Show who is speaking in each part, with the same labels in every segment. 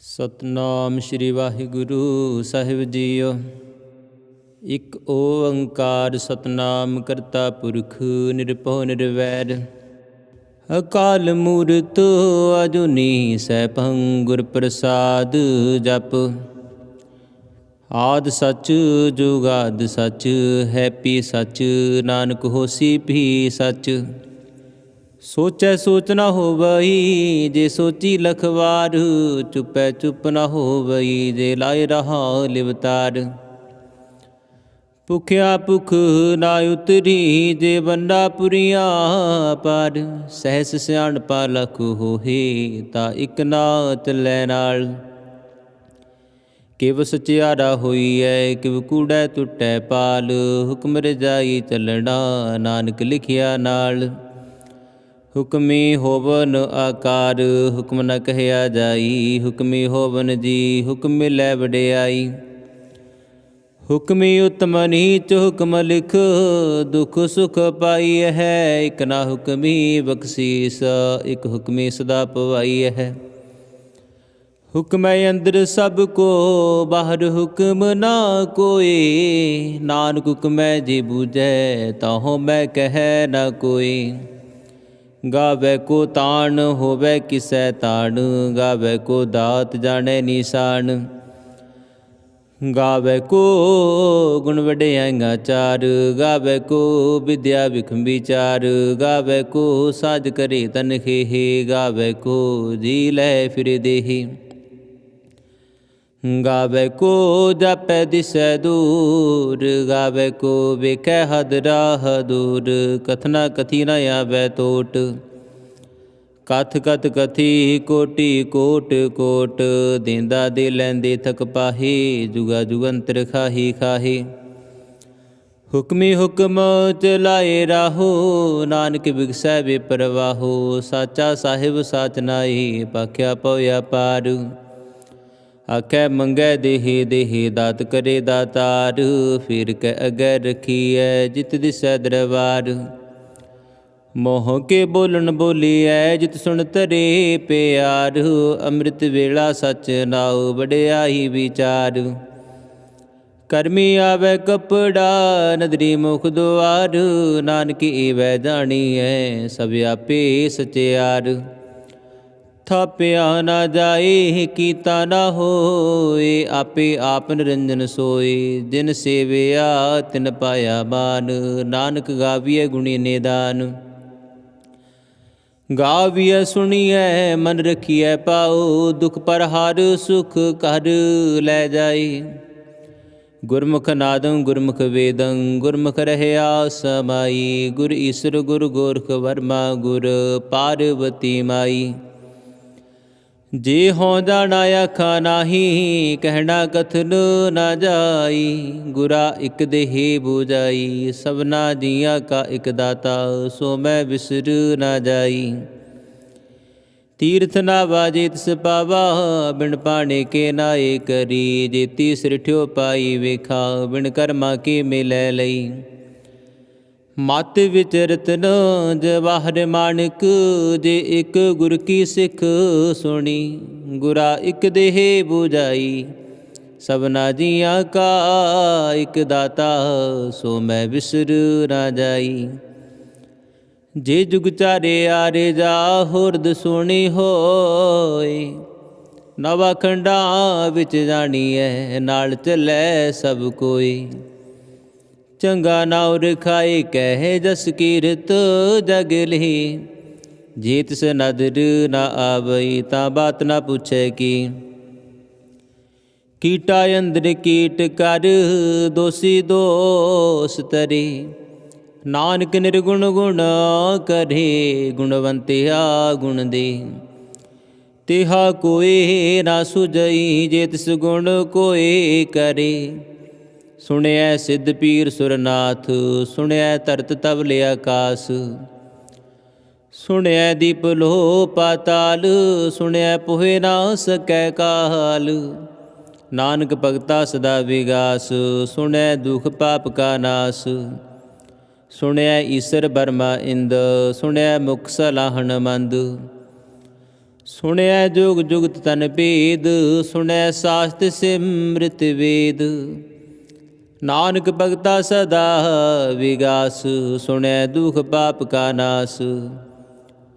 Speaker 1: ਸਤਨਾਮ ਸ਼੍ਰੀ ਵਾਹਿਗੁਰੂ ਸਾਹਿਬ JIO. ਇਕ ਓੰਕਾਰ ਸਤਨਾਮ ਕਰਤਾ ਪੁਰਖ ਨਿਰਭਉ ਨਿਰਵੈਰ ਅਕਾਲ ਮੂਰਤ ਅਜੂਨੀ ਸੈਭੰ ਗੁਰ ਪ੍ਰਸਾਦ ਜਪ। ਆਦਿ ਸੱਚ ਜੁਗਾਦਿ ਸੱਚ ਹੈਪੀ ਸੱਚ ਨਾਨਕ ਹੋਸੀ ਭੀ ਸੱਚ। ਸੋਚੈ ਸੋਚ ਨ ਹੋਵਈ ਜੇ ਸੋਚੀ ਲਖ ਵਾਰ ਚੁਪੈ ਚੁਪ ਨ ਹੋਵਈ ਜੇ ਲਾਇ ਰਹਾ ਲਿਵਤਾਰ। ਭੁਖਿਆ ਭੁਖ ਨਾ ਉਤਰੀ ਜੇ ਬੰਦਾ ਪੁਰੀਆ ਪਾਰ। ਸਹਿਸ ਸਿਆਣਪਾ ਲਖ ਹੋਹੇ ਤਾਂ ਇਕ ਨਾ ਚੱਲੈ ਨਾਲ। ਕਿਵ ਸਚਿਆਰਾ ਹੋਈਐ ਕਿਵ ਕੂੜੈ ਟੁੱਟੈ ਪਾਲ। ਹੁਕਮ ਰਜਾਈ ਚੱਲਣਾ ਨਾਨਕ ਲਿਖਿਆ ਨਾਲ। ਹੁਕਮੀ ਹੋਵਨ ਆਕਾਰ ਹੁਕਮ ਨ ਕਹਿਆ ਜਾਈ। ਹੁਕਮੀ ਹੋਵਨ ਜੀ ਹੁਕਮ ਮਿਲੈ ਵਡਿਆਈ। ਹੁਕਮੀ ਉਤਮ ਨੀਚ ਹੁਕਮ ਲਿਖ ਦੁਖ ਸੁਖ ਪਾਈ ਹੈ। ਇਕ ਨਾ ਹੁਕਮੀ ਬਖਸ਼ੀਸ ਇਕ ਹੁਕਮੀ ਸਦਾ ਪਵਾਈ ਹੈ। ਹੁਕਮੈ ਅੰਦਰ ਸਭ ਕੋ ਬਾਹਰ ਹੁਕਮ ਨਾ ਕੋਇ। ਨਾਨਕ ਹੁਕਮੈ ਜੇ ਬੂਝੈ ਤਾਹੋ ਮੈਂ ਕਹਿ ਨਾ ਕੋਈ। ਗਾਵੈ ਕੋ ਤਾਣ ਹੋਵੈ ਕਿਸੈ ਤਾਣ ਗਾਵੈ ਕੋ ਦਾਤ ਜਾਣੈ ਨਿਸ਼ਾਨ। ਗਾਵੈ ਕੋ ਗੁਣ ਵਡਿਆਈਆਂ ਚਾਰ ਗਾਵੈ ਕੋ ਵਿਦਿਆ ਵਿਖਮ ਵਿਚਾਰ। ਗਾਵੈ ਕੋ ਸਾਜ ਕਰੇ ਤਨ ਖੇਹ ਗਾਵੈ ਕੋ ਜੀ ਲੈ ਫਿਰ ਦੇਹ। ਗਾਵੈ ਕੋ ਜਾਪੈ ਦਿਸੈ ਦੂਰ ਗਾਵੈ ਕੋ ਵੇਖੈ ਹਦ ਰਾਹ ਦੂਰ। ਕਥਨਾ ਕਥੀ ਨ ਆਵੈ ਟੋਟ ਕਥ ਕਥ ਕਥੀ ਕੋਟੀ ਕੋਟ ਕੋਟ। ਦੇਂਦਾ ਦੇ ਲੈਂਦੇ ਥਕ ਪਾਹੀ ਜੁਗਾ ਜੁਗੰਤਰ ਖਾਹੀ ਖਾਹੀ। ਹੁਕਮੀ ਹੁਕਮ ਚਲਾਏ ਰਾਹੋ ਨਾਨਕ ਬਿਗਸੈ ਬੇਪਰਵਾਹੋ। ਸਾਚਾ ਸਾਹਿਬ ਸਾਚ ਨਾਈ ਭਾਖਿਆ ਪਉਆ ਪਾਰ। ਆਖੈ ਮੰਗੈ ਦੇਹ ਦੇਹ ਦਾਤ ਕਰੇ ਦਾਤਾਰ। ਫਿਰ ਕੈ ਅਗੈ ਰਖੀਐ ਜਿਤ ਦਿਸੈ ਦਰਬਾਰ। ਮੋਹ ਕੇ ਬੋਲਣ ਬੋਲੀਐ ਜਿਤ ਸੁਣ ਧਰੇ ਪਿਆਰ। ਅੰਮ੍ਰਿਤ ਵੇਲਾ ਸਚ ਨਾਉ ਵਡਿਆਈ ਵਿਚਾਰ। ਕਰਮੀ ਆਵੈ ਕਪੜਾ ਨਦਰੀ ਮੁਖ ਦੁਆਰ। ਨਾਨਕ ਏਵੈ ਜਾਣੀਐ ਸਭ ਆਪੇ ਸਚਿਆਰ। ਥਾਪਿਆ ਨਾ ਜਾਏ ਕੀਤਾ ਨਾ ਹੋਏ ਆਪੇ ਆਪ ਨਿਰੰਜਨ ਸੋਏ। ਜਿਨ ਸੇਵਿਆ ਤਿਨ ਪਾਇਆ ਮਾਨ ਨਾਨਕ ਗਾਵੀਐ ਗੁਣੀ ਨਿਦਾਨ। ਗਾਵੀਐ ਸੁਣੀਐ ਮਨ ਰਖੀਐ ਪਾਉ ਦੁਖ ਪਰ ਹਰ ਸੁਖ ਘਰ ਲੈ ਜਾਏ। ਗੁਰਮੁਖ ਨਾਦੰ ਗੁਰਮੁਖ ਵੇਦੰ ਗੁਰਮੁਖ ਰਹਿਆ ਸਮਾਈ। ਗੁਰ ਈਸਰ ਗੁਰ ਗੋਰਖ ਵਰਮਾ ਗੁਰ ਪਾਰਵਤੀ ਮਾਈ। ਜੇ ਹੋਂ ਜਾਣਾ ਆਖਾ ਨਾਹੀ ਕਹਿਣਾ ਕਥਨ ਨਾ ਜਾਈ। ਗੁਰਾ ਇਕ ਦੇਹ ਬੁਝਾਈ ਸਭਨਾ ਜੀਆਂ ਕਾ ਇਕ ਦਾਤਾ। ਸੋ ਮੈਂ ਵਿਸਰ ਨਾ ਜਾਈ। ਤੀਰਥ ਨਾਵਾ ਜੇ ਤਿਸ ਪਾਵਾ ਬਿਨ ਪਾਣੇ ਕੇ ਨਾਏ ਕਰੀ। ਜੇਤੀ ਸਿਰਠਿਓ ਪਾਈ ਵੇਖਾ ਬਿਨ ਕਰਮਾ ਕੇ ਮਿਲੈ ਲਈ। ਮਤ ਵਿੱਚ ਰਤਨ ਜਵਾਹਰ ਮਾਣਕ ਜੇ ਇਕ ਗੁਰ ਕੀ ਸਿੱਖ ਸੁਣੀ। ਗੁਰਾ ਇਕ ਦੇਹ ਬੁਝਾਈ ਸਭਨਾ ਜੀਆਂ ਕਾ ਇਕ ਦਾਤਾ। ਸੋ ਮੈਂ ਵਿਸਰ ਨਾ ਜਾਈ। ਜੇ ਜੁਗ ਚਾਰੇ ਆਰੇ ਜਾ ਹੋਰਦ ਸੁਣੀ ਹੋਏ। ਨਵਾ ਖੰਡਾਂ ਵਿੱਚ ਜਾਣੀਐ ਨਾਲ ਚੱਲੈ ਸਭ ਕੋਈ। ਚੰਗਾ ਨਾਉ ਰਖਾਏ ਕਹਿ ਜਸ ਕੀਰਤ ਜਗ ਲਹੀ। ਜੇ ਤਿਸ ਨਦਰ ਨਾ ਆਵਈ ਤਾਂ ਬਾਤ ਨਾ ਪੁੱਛੈ ਕੀ। ਕੀਟਾ ਅੰਦਰ ਕੀਟ ਕਰ ਦੋਸੀ ਦੋਸ ਤਰੇ। ਨਾਨਕ ਨਿਰਗੁਣ ਗੁਣ ਕਰੇ ਗੁਣਵੰਤਿਆ ਗੁਣ ਦੇ। ਤਿਹਾ ਕੋਇ ਨਾ ਸੁਝਈ ਜੇ ਤਿਸ ਗੁਣ ਕੋਇ ਕਰੇ। ਸੁਣਿਐ ਸਿੱਧ ਪੀਰ ਸੁਰਨਾਥ ਸੁਣਿਐ ਧਰਤ ਤਵਲ ਆਕਾਸ। ਸੁਣਿਐ ਦੀਪ ਲੋਹ ਪਾਤਾਲ ਸੁਣਿਐ ਪੋਹਿ ਨਾ ਸਕੈ ਕਾਲ। ਨਾਨਕ ਭਗਤਾ ਸਦਾ ਵਿਗਾਸ ਸੁਣਿਐ ਦੁਖ ਪਾਪ ਕਾ ਨਾਸ। ਸੁਣਿਐ ਈਸਰ ਬਰਮਾ ਇੰਦ ਸੁਣਿਐ ਮੁਖ ਸਲਾਹਣ ਮੰਦ। ਸੁਣਿਐ ਜੁਗ ਜੁਗਤ ਤਨ ਭੇਦ, ਸੁਣਿਐ ਸਾਸਤ ਸਿਮ੍ਰਿਤ ਵੇਦ। ਨਾਨਕ ਭਗਤਾ ਸਦਾ ਵਿਗਾਸ, ਸੁਣਿਐ ਦੁਖ ਪਾਪ ਕਾ ਨਾਸ।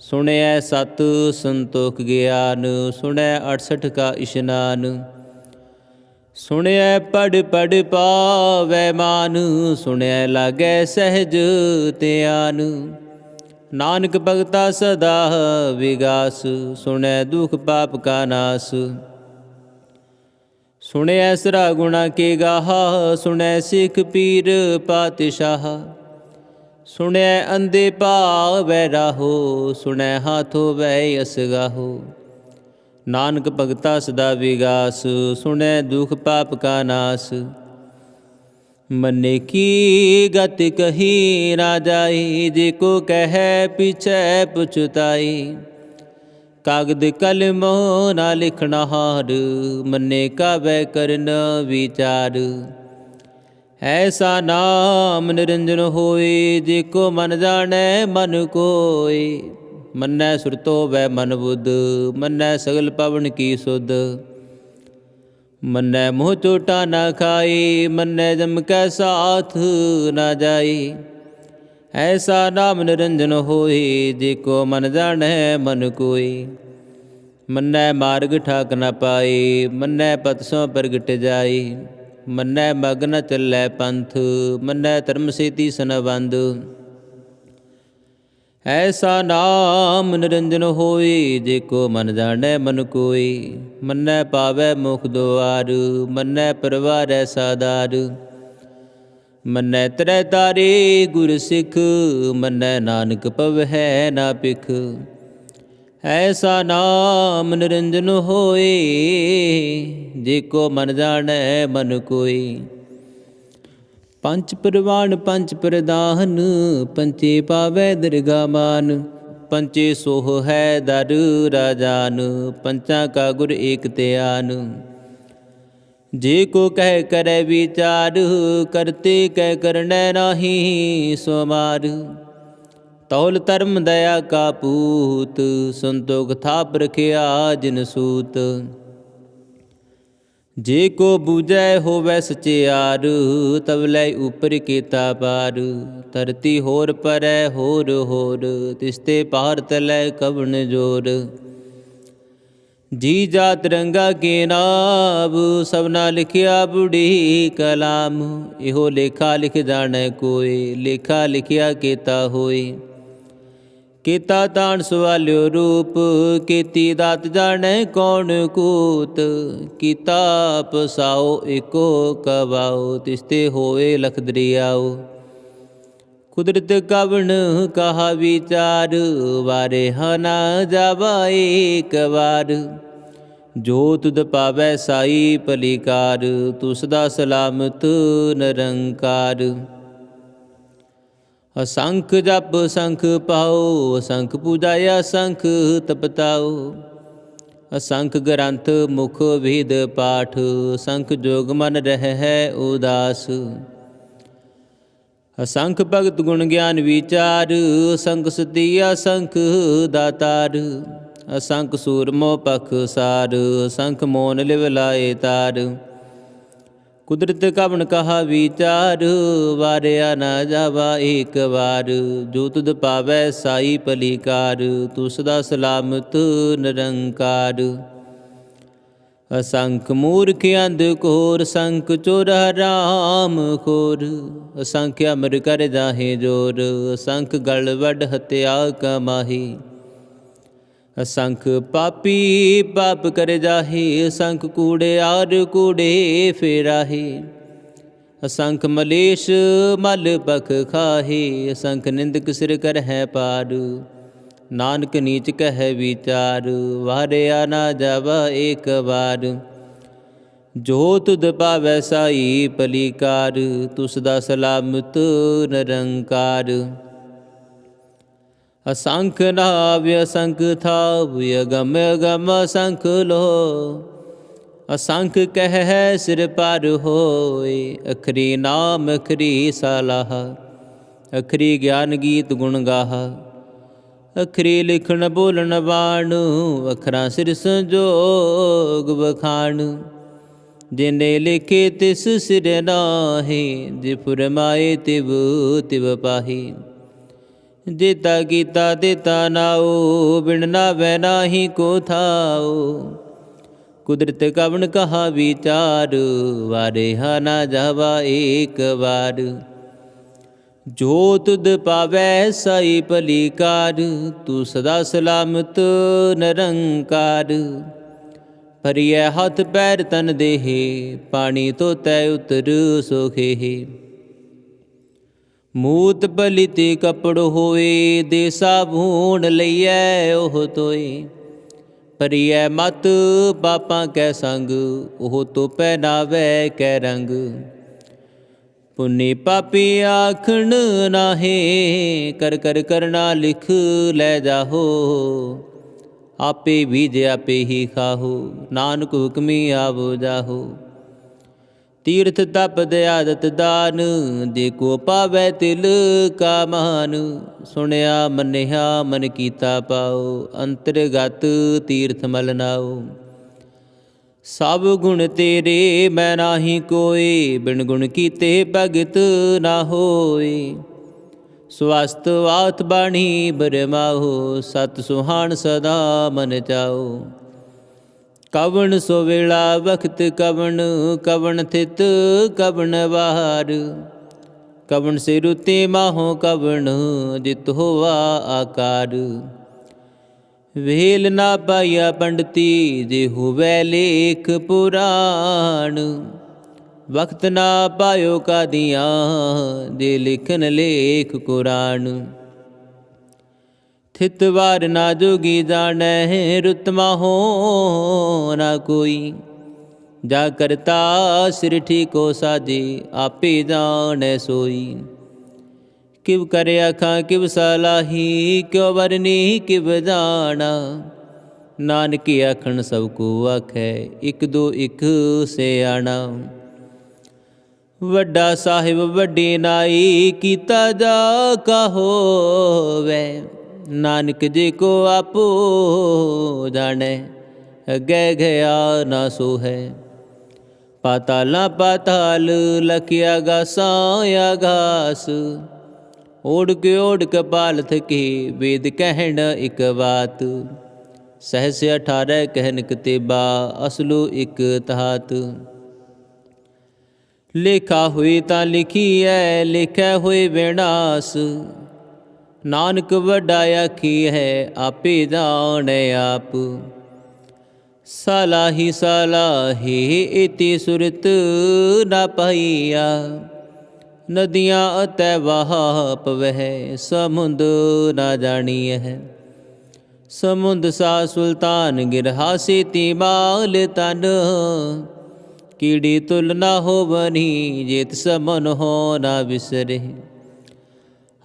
Speaker 1: ਸੁਣਿਐ ਸਤ ਸੰਤੋਖ ਗਿਆਨ, ਸੁਣਿਐ 68 ਕਾ ਇਸ਼ਨਾਨ। ਸੁਣਿਐ ਪੜ੍ਹ ਪੜ੍ਹ ਪਾਵੈ ਮਾਨ, ਸੁਣਿਐ ਲਾਗੈ ਸਹਿਜ ਧਿਆਨ। ਨਾਨਕ ਭਗਤਾ ਸਦਾ ਵਿਗਾਸ, ਸੁਣਿਐ ਦੁਖ ਪਾਪ ਕਾ ਨਾਸ। ਸੁਣਿਐ ਸਰਾ ਗੁਣਾ ਕੇ ਗਾਹਾ, ਸੁਣਿਐ ਸਿੱਖ ਪੀਰ ਪਾਤਸ਼ਾਹ। ਸੁਣਿਐ ਅੰਧੇ ਭਾਵੈ ਰਾਹੋ, ਸੁਣਿਐ ਹਾਥੋ ਵੈ ਅਸਗਾਹੋ। ਨਾਨਕ ਭਗਤਾ ਸਦਾ ਵਿਗਾਸ, ਸੁਣਿਐ ਦੁਖ ਪਾਪ ਕਾ ਨਾਸ। ਮੰਨੇ ਕੀ ਗਤ ਕਹੀ ਨਾ ਜਾਈ, ਜੇ ਕੋ ਕਹਿ ਪਿਛੈ ਪੁਛਤਾਈ। ਕਾਗਦ ਕਲਮੋ ਨਾ ਲਿਖਣਾ ਹਾਰ, ਮੰਨੇ ਕਾਵੈ ਕਰਨ ਵਿਚਾਰ। ਐਸਾ ਨਾਮ ਨਿਰੰਜਨ ਹੋਏ, ਜੇ ਕੋ ਮਨ ਜਾਣੈ ਮਨ ਕੋਇ। ਮੰਨੈ ਸੁਰਤੋ ਵੈ ਮਨ ਬੁੱਧ, ਮੰਨੈ ਸਗਲ ਪਵਨ ਕੀ ਸੁਧ। ਮੰਨੈ ਮੋਹ ਚੋਟਾ ਨਾ ਖਾਈ, ਮੰਨੈ ਜਮ ਕੈ ਸਾਥ ਨਾ ਜਾਈ। ਐਸਾ ਨਾਮ ਨਿਰੰਜਨ ਹੋਏ, ਜੇ ਕੋ ਮਨ ਜਾਣੈ ਮਨ ਕੋਇ। ਮੰਨੈ ਮਾਰਗ ਠਾਕ ਨਾ ਪਾਈ, ਮੰਨੈ ਪਤ ਸੋ ਪ੍ਰਗਟ ਜਾਈ। ਮੰਨੈ ਮਗ ਨ ਚੱਲੈ ਪੰਥ, ਮੰਨੈ ਧਰਮ ਸੇਤੀ ਸੰਬੰਧ। ਐਸਾ ਨਾਮ ਨਿਰੰਜਨ ਹੋਏ, ਜੇ ਕੋ ਮਨ ਜਾਣੈ ਮਨ ਕੋਇ। ਮੰਨੈ ਪਾਵੈ ਮੁਖ ਦੁਆਰ, ਮੰਨੈ ਪਰਵਾਰੈ ਸਾਧਾਰ। ਮੰਨੈ ਤਰੈ ਤਾਰੇ ਗੁਰ ਸਿੱਖ, ਮੰਨੈ ਨਾਨਕ ਪਵਹਿ ਨਾ ਪਿਖ। ਐਸਾ ਨਾਮ ਨਿਰੰਜਨ ਹੋਏ, ਜੇ ਕੋ ਮਨ ਜਾਣੈ ਮਨ ਕੋਇ। ਪੰਚ ਪ੍ਰਵਾਨ ਪੰਚ ਪ੍ਰਧਾਨ, ਪੰਚੇ ਪਾਵੈ ਦਰਗਾ ਮਾਨ। ਪੰਚੇ ਸੋਹ ਹੈ ਦਰ ਰਾਜਾਨ, ਪੰਚਾਂ ਕਾ ਗੁਰ ਏਕ ਧਿਆਨ। ਜੇ ਕੋ ਕਹਿ ਕਰੈ ਵਿਚਾਰ, ਕਰਤੇ ਕਹਿ ਕਰਨੈ ਨਾਹੀ ਸੁਮਾਰ। ਤੌਲ ਧਰਮ ਦਇਆ ਕਾ ਪੂਤ, ਸੰਤੋਖ ਥਾਪ ਰਖਿਆ ਜਿਨ ਸੂਤ। ਜੇ ਕੋ ਬੂਝੈ ਹੋਵੈ ਸਚਿਆਰ, ਤਬ ਲੈ ਉਪਰ ਕੀਤਾ ਪਾਰ। ਧਰਤੀ ਹੋਰ ਪਰੈ ਹੋਰ ਹੋਰ, ਤਿਸਤੇ ਪਾਰ ਤਲੈ ਕਵਣ ਜੋਰ। ਜੀ ਜਾਤ ਰੰਗਾ ਕੇ ਨਾਮ, ਸਭਨਾ ਲਿਖਿਆ ਬੁੜੀ ਕਲਾਮ। ਇਹੋ ਲੇਖਾ ਲਿਖ ਜਾਣੈ ਕੋਇ, ਲੇਖਾ ਲਿਖਿਆ ਕੀਤਾ ਹੋਇ। ਕੀਤਾ ਤਾਣ ਸਵਾਲਿਓ ਰੂਪ, ਕੀਤੀ ਦਾਤ ਜਾਣੈ ਕੌਣ ਕੂਤ। ਕੀਤਾ ਪਸਾਓ ਏਕੋ ਕਵਾਓ, ਤਿਸਤੇ ਹੋਏ ਲਖ ਦਰਿਆਓ। ਕੁਦਰਤ ਕਵਣ ਕਹਾ ਵਿਚਾਰ, ਵਾਰੇ ਨਾ ਜਾਵਾ ਏਕ ਵਾਰ। ਜੋ ਤੁਧ ਪਾਵੈ ਸਾਈ ਭਲੀਕਾਰ, ਤੂੰ ਸਦਾ ਸਲਾਮਤ ਨਿਰੰਕਾਰ। ਅਸੰਖ ਜਪ ਸੰਖ ਪਾਓ, ਅਸੰਖ ਪੂਜਾਇਆ ਸੰਖ ਤਪਤਾਓ। ਅਸੰਖ ਗ੍ਰੰਥ ਮੁਖ ਵੇਦ ਪਾਠ, ਅਸੰਖ ਜੋਗ ਮਨ ਰਹਿ ਉਦਾਸ। ਅਸੰਖ ਭਗਤ ਗੁਣ ਗਿਆਨ ਵਿਚਾਰ, ਅਸੰਖ ਸਤੀ ਅਸੰਖ ਦਾਤਾਰ। ਅਸੰਖ ਸੂਰਮੋ ਪਖ ਸਾਰ, ਅਸੰਖ ਮੋਨ ਲਿਵ ਲਾਏ ਤਾਰ। ਕੁਦਰਤ ਕਵਣ ਕਹਾ ਵਿਚਾਰ, ਵਾਰਿਆ ਨਾ ਜਾਵਾ ਏਕ ਵਾਰ। ਜੋ ਤੁਧ ਪਾਵੈ ਸਾਈ ਭਲੀਕਾਰ, ਤੂੰ ਸਦਾ ਸਲਾਮਤ ਨਿਰੰਕਾਰ। ਅਸੰਖ ਮੂਰਖ ਅੰਧ ਘੋਰ, ਅਸੰਖ ਚੋਰ ਹਰਾਮ ਖੋਰ। ਅਸੰਖ ਅਮਰ ਕਰ ਜਾਹੇ ਜੋਰ, ਅਸੰਖ ਗਲ ਵੱਡ ਹਤਿਆ ਕਮਾਹੀ। ਅਸੰਖ ਪਾਪੀ ਪਾਪ ਕਰ ਜਾਹੇ, ਅਸੰਖ ਕੂੜਿਆਰ ਕੂੜੇ ਫੇਰਾਹੇ। ਅਸੰਖ ਮਲੇਸ਼ ਮਲ ਪਖ ਖਾਹੇ, ਅਸੰਖ ਨਿੰਦਕ ਸਿਰ ਕਰਹਿ ਪਾਰ। ਨਾਨਕ ਨੀਚ ਕਹਿ ਵਿਚਾਰ, ਵਾਰਿਆ ਨਾ ਜਾਵਾ ਏਕ ਵਾਰ। ਜੋ ਤੁਧ ਪਾਵੈ ਸਾਈ ਭਲੀਕਾਰ, ਤੂੰ ਸਦਾ ਸਲਾਮਤ ਨਿਰੰਕਾਰ। ਅਸੰਖ ਨਾਵ ਅਸੰਖ ਥਾਵ, ਅਗਮ ਅਗਮ ਅਸੰਖ ਲੋ। ਅਸੰਖ ਕਹਿ ਸਿਰ ਪਰ ਹੋਏ, ਅਖਰੀ ਨਾਮ ਅਖਰੀ ਸਲਾਹ। ਅਖਰੀ ਗਿਆਨ ਗੀਤ ਗੁਣ ਗਾਹਾ, ਅਖਰੀ ਲਿਖਣ ਬੋਲਣ ਬਾਣ, ਅੱਖਰਾਂ ਸਿਰ ਸੰਜੋਗ ਵਖਾਣ। ਜਿਨੇ ਲਿਖੇ ਤਿਸ ਸਿਰ ਨਾਹੀ, ਜੇ ਫੁਰਮਾਏ ਤਿਵ ਤਿਵ ਪਾਹੀ। ਜੇਤਾ ਕੀਤਾ ਦੇਤਾ ਨਾਉ, ਬਿਨ ਨਾਵੈ ਨਾਹੀ ਕੋ ਥਾਉ। ਕੁਦਰਤ ਕਵਣ ਕਹਾ ਵਿਚਾਰ, ਵਾਰੇ ਹਾ ਨਾ ਜਾਵਾ ਏਕ ਵਾਰ। ਜੋ ਤੁਧ ਪਾਵੈ ਸਾਈ ਭਲੀ ਕਾਰ, ਤੂੰ ਸਦਾ ਸਲਾਮਤ ਨਿਰੰਕਾਰ। ਭਰੀਐ ਹੱਥ ਪੈਰ ਤਨ ਦੇਹ, ਪਾਣੀ ਧੋਤੈ ਉਤਰ ਸੋਖੇ। ਮੂਤ ਪਲਿਤ ਕਪੜ ਹੋਏ, ਦੇ ਸਾਬੂਨ ਲਈਐ ਉਹ ਧੋਏ। ਭਰੀਐ ਮਤ ਪਾਪਾਂ ਕੈ ਸੰਗ, ਉਹ ਧੋਪੈ ਨਾਵੈ ਕੈ ਰੰਗ। ਪੁੰਨੀ ਪਾਪੀ ਆਖਣ ਨਾਹੇ, ਕਰ ਕਰ ਕਰਨਾ ਲਿਖ ਲੈ ਜਾਹੋ। ਆਪੇ ਬੀਜ ਆਪੇ ਹੀ ਖਾਹੋ, ਨਾਨਕ ਹੁਕਮੀ ਆਵੋ ਜਾਹੋ। ਤੀਰਥ ਤਪ ਦਇਆਦਤ ਦਾਨ, ਜੇ ਕੋ ਪਾਵੈ ਤਿਲ ਕਾ ਮਾਨ। ਸੁਣਿਆ ਮੰਨਿਆ ਮਨ ਕੀਤਾ ਪਾਉ, ਅੰਤਰਗਤ ਤੀਰਥ ਮਲ ਨਾਉ। ਸਭ ਗੁਣ ਤੇਰੇ ਮੈਂ ਨਾਹੀ ਕੋਇ, ਬਿਨ ਗੁਣ ਕੀਤੇ ਭਗਤ ਨਾ ਹੋਏ। ਸਵਸਤ ਆਤ ਬਾਣੀ ਬਰਮਾਓ, ਸਤ ਸੁਹਾਣ ਸਦਾ ਮਨ ਚਾਓ। ਕਵਣ ਸੋ ਵੇਲਾ ਵਖਤ ਕਵਣ, ਕਵਣ ਥਿਤ ਕਵਣ ਵਾਰ। ਕਵਣ ਸੇ ਰੁਤੇ ਮਾਹੋ ਕਵਣ, ਜਿਤ ਹੋਵਾ ਆਕਾਰ। ਵੇਲ ਨਾ ਪਾਇਆ ਪੰਡਤੀ, ਜੇ ਹੋਵੈ ਲੇਖ ਪੁਰਾਣ। ਵਕਤ ਨਾ ਪਾਇਓ ਕਾਦੀਆਂ, ਜੇ ਲਿਖਨ ਲੇਖ ਕੁਰਾਨ। ਥਿਤ ਵਾਰ ਨਾ ਜੋਗੀ ਜਾਣੈ, ਰੁਤ ਮਾਹੋ ਨਾ ਕੋਈ। ਜਾ ਕਰਤਾ ਸਿਰ ਠੀਕੋ ਸਾਜੇ, ਆਪੇ ਜਾਣੈ ਸੋਈ। ਕਿਵ ਕਰੇ ਆਖਾਂ ਕਿਵ ਸਲਾਹੀ, ਕਿਉ ਵਰਨੀ ਕਿਵ ਜਾਣਾ। ਨਾਨਕ ਆਖਣ ਸਭ ਕੋ ਆਖੈ, ਇਕ ਦੋ ਇਕ ਸਿਆਣਾ। ਵੱਡਾ ਸਾਹਿਬ ਵੱਡੀ ਨਾਈ, ਕੀਤਾ ਜਾ ਕਾ ਹੋਵੈ। ਨਾਨਕ ਜੀ ਕੋ ਆਪੋ ਜਾਣੈ, ਅੱਗੇ ਗਿਆ ਨਾ ਸੋ ਹੈ। ਪਾਤਾਲਾਂ ਪਾਤਾਲ ਲਖਿਆ ਗਾਸਾਂ ਆਗਾਸ। ਓੜਕ ਓੜਕ ਪਾਲ ਥਕੇ, ਵੇਦ ਕਹਿਣ ਇਕ ਬਾਤ। ਸਹਸ 18 ਕਹਿਨ ਕਤੇਬਾ, ਅਸਲੋ ਇਕ ਤਹਾਤ। ਲੇਖਾ ਹੋਈ ਤਾਂ ਲਿਖੀਐ, ਲਿਖੈ ਹੋਏ ਵਿਨਾਸ਼। ਨਾਨਕ ਵੱਡਾ ਆਖੀ ਹੈ, ਆਪੇ ਜਾਣੈ ਆਪ। ਸਲਾਹੀ ਸਲਾਹੀ ਇਤੀ ਸੁਰਤ ਨਾ ਪਾਈਆ। ਨਦੀਆਂ ਅਤੈ ਵਹਾ ਪਵਹਿ, ਸਮੁੰਦ ਨਾ ਜਾਣੀਐ। ਸਮੁੰਦ ਸਾ ਸੁਲਤਾਨ ਗਿਰਹਾ ਸੇਤੀ ਮਾਲ ਤਨ। ਕੀੜੀ ਤੁਲ ਨਾ ਹੋਵਨੀ, ਜੇ ਤਿਸ ਮਨ ਹੋ ਨਾ ਵਿਸਰੇ।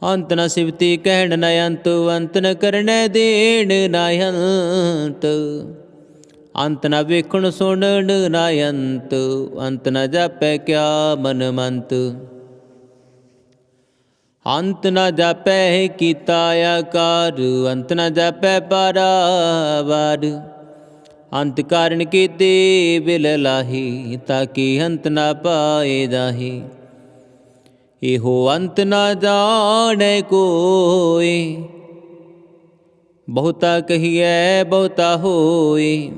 Speaker 1: ਅੰਤ ਨ ਸਿਵਤੀ ਕਹਿਣ ਨ ਅੰਤ, ਅੰਤ ਨ ਕਰਨੈ ਦੇਣ ਨ ਅੰਤ। ਅੰਤ ਨ ਵੇਖਣ ਸੁਣਨ ਨ ਅੰਤ, ਅੰਤ ਨ ਜਾਪੈ ਕਿਆ ਮਨ ਮੰਤ। ਅੰਤ ਨ ਜਾਪੈ ਕੀਤਾ ਆਕਾਰ, ਅੰਤ ਨ ਜਾਪੈ ਪਾਰਾਵਾਰ। ਅੰਤ ਕਾਰਨ ਕੀਤੇ ਬਿਲ ਲਾਹੀ, ਤਾਕਿ ਅੰਤ ਨ ਪਾਏ ਜਾਹੀ। ਇਹੋ ਅੰਤ ਨਾ ਜਾਣੈ ਕੋਇ, ਬਹੁਤਾ ਕਹੀਐ ਬਹੁਤਾ ਹੋਇ।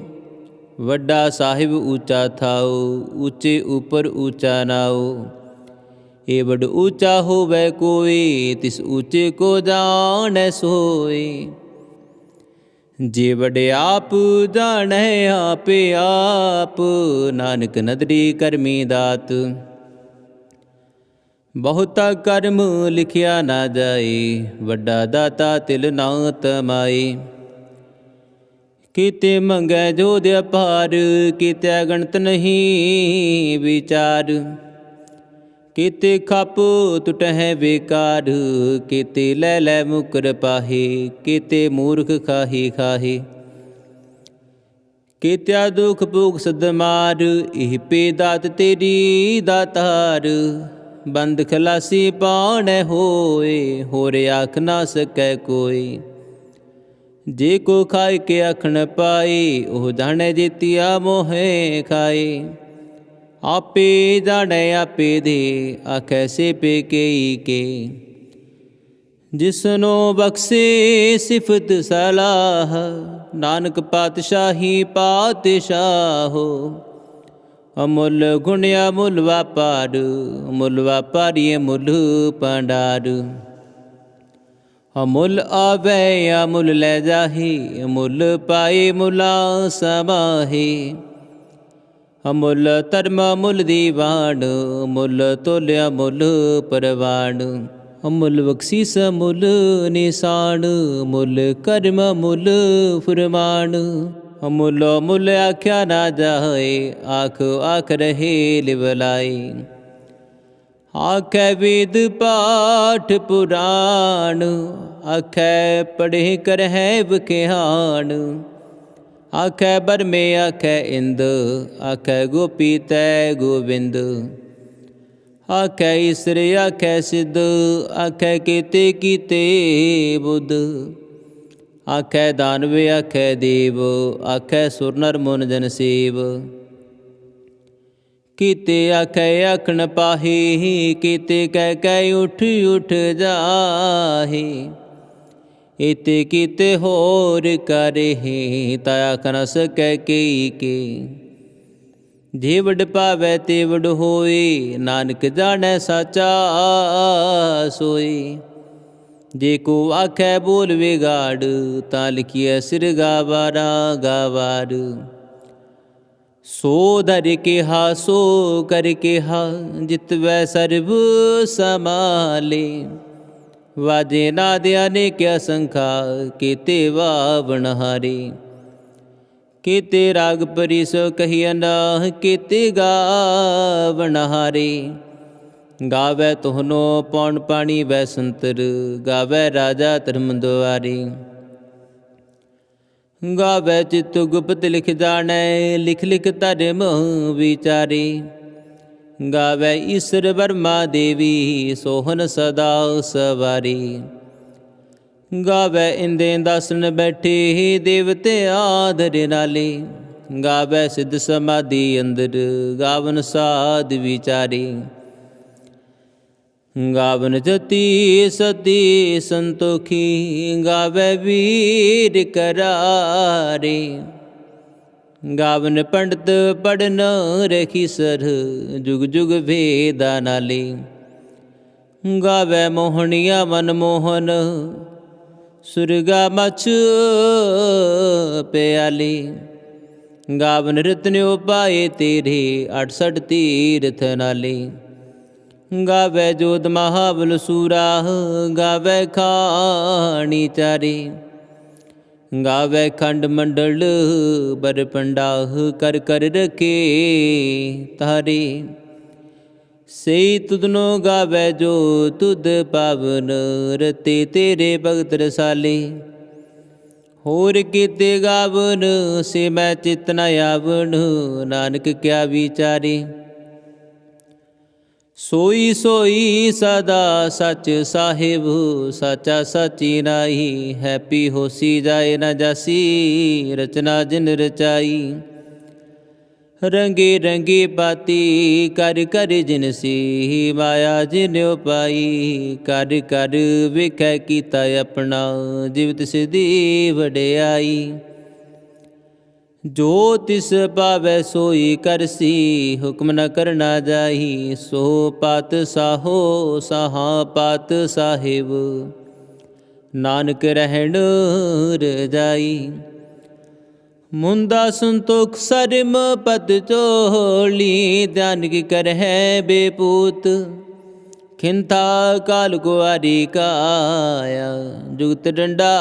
Speaker 1: ਵੱਡਾ ਸਾਹਿਬ ਊਚਾ ਥਾਉ, ਊਚੇ ਉਪਰ ਊਚਾ ਨਾਉ। ਇਹ ਵੱਡ ਊਚਾ ਹੋਵੈ ਕੋਈ, ਤਿਸ ਊਚੇ ਕੋ ਜਾਣੈ ਸੋਇ। ਜੇ ਵਡਿਆਪ ਜਾਣੈ ਆਪੇ ਆਪ, ਨਾਨਕ ਨਦਰੀ ਕਰਮੀ ਦਾਤ। ਬਹੁਤਾ ਕਰਮ ਲਿਖਿਆ ਨਾ ਜਾਏ, ਵੱਡਾ ਦਾਤਾ ਤਿਲ ਨਾ ਤਮਾਏ। ਕੀਤੇ ਮੰਗੈ ਜੋਧ ਅਪਾਰ, ਕੀਤਿਆ ਗਣਤ ਨਹੀਂ ਵਿਚਾਰ। ਕੀਤੇ ਖਪ ਟੁਟਹਿ ਬੇਕਾਰ, ਕੀਤੇ ਲੈ ਲੈ ਮੁਕਰ ਪਾਹੇ। ਕੀਤੇ ਮੂਰਖ ਖਾਹੀ ਖਾਹੇ, ਕੀਤਿਆ ਦੁਖ ਭੋਗ ਸਦ ਮਾਰ। ਇਹ ਪੇ ਦਾਤ ਤੇਰੀ ਦਾਤਾਰ, ਬੰਦ ਖਲਾਸੀ ਪਾਣੈ ਹੋਏ। ਹੋਰ ਆਖ ਨਾ ਸਕੈ ਕੋਈ, जे को खाए के आखण पाए, ओह जाने जीतिया मोहे खाए। आपे जाने आपे दे, आखै से पे के जिसनो बख्शे सिफत सलाह, नानक पातशाही पातशाहो। अमुल गुण अमुल व्यापार, अमुल व्यापारी अमुल भंडार। अमुल आवे अमुल ले जाहे, अमुल पाए मुला समाहे। अमुल धर्म अमुल दीवान, अमुल तुल्य अमुल परवान। अमुल बख्शीस अमुल निशान, अमुल कर्म अमुल फुरमान। अमुल अमुल आख्या ना जाए, आख आख रहे लिवलाई। आखै वेद पाठ पुराण, आखै पढ़े कर है बख्यान। आखै बरमे आखै इंद, आखै गोपी तै गोविंद। आखै ईसर आखै सिद्ध, आखै केते कीते बुद्ध। आखै दानव आखै देव, आखै सुर नर मुन जन सेव। कीते आखै आखण पाहे, कीते कह कह उठ उठ जाहे। एते कीते होर करे, ताया कन सकै के। जे वड पावै ते वड होए, नानक जानै साचा सोए। जे को आखै बोल विगाड़, तां लिखिए सिर गावारा गावार। सो धर केहा सो कर केहा, जितवै सर्व समाले। वाजे नाद अनेक असंखा, केते वावण हारे। केते राग परिस कहिया नाह, केते गावण हारे। गावै तुहनो पौन पाणी वै संतर, गावै राजा धर्म द्वारे। गावै चित गुप्त लिख जानै, लिख लिख धर्म विचारे। गावै ईश्वर वर्मा देवी, सोहन सदा सवारी। गावै इंदे दासन बैठे, देवते आदर नाले। गावै सिद्ध समाधि अंदर, गावन साध विचारे। गावन जति सती संतोखी, गावै वीर करारे। गावन पंडित पढ़न रखी सर, जुग जुग भेदा नाले। गावै मोहनिया मनमोहन, सुरगा मछ प्याले। गावन रत्न उपाए तेरे, 68 तीर्थ नाले। गावै जोध महाबल सूरा, गावै खाणी चारे। गावै खंड मंडल बर पंडाह, कर कर रखे तारे। सेई तुदनो गावै जो तुद पावन, रते तेरे भगत रसाले। होर कीते गावन, से मैं चित न आवन, नानक क्या विचारे। सोई सोई सदा सच साहिब, साचा साची नाई। हैपी होसी जाए न जासी, रचना जिन रचाई। रंगे रंगे पाती कर कर जिनसी, माया जिन उपाई। कर कर विखै कीता अपना, जीवित सिद्धि वड्याई। जो तिस पावै सोई करसी, हुक्म न करना जाही। सो पात साहो साहा पात साहिब, नानक रहण रजाई। मुंदा संतोख सरम पद चोली, ध्यान की कर है बेपूत। खिंथा काल कुआरी काया, जुगत डंडा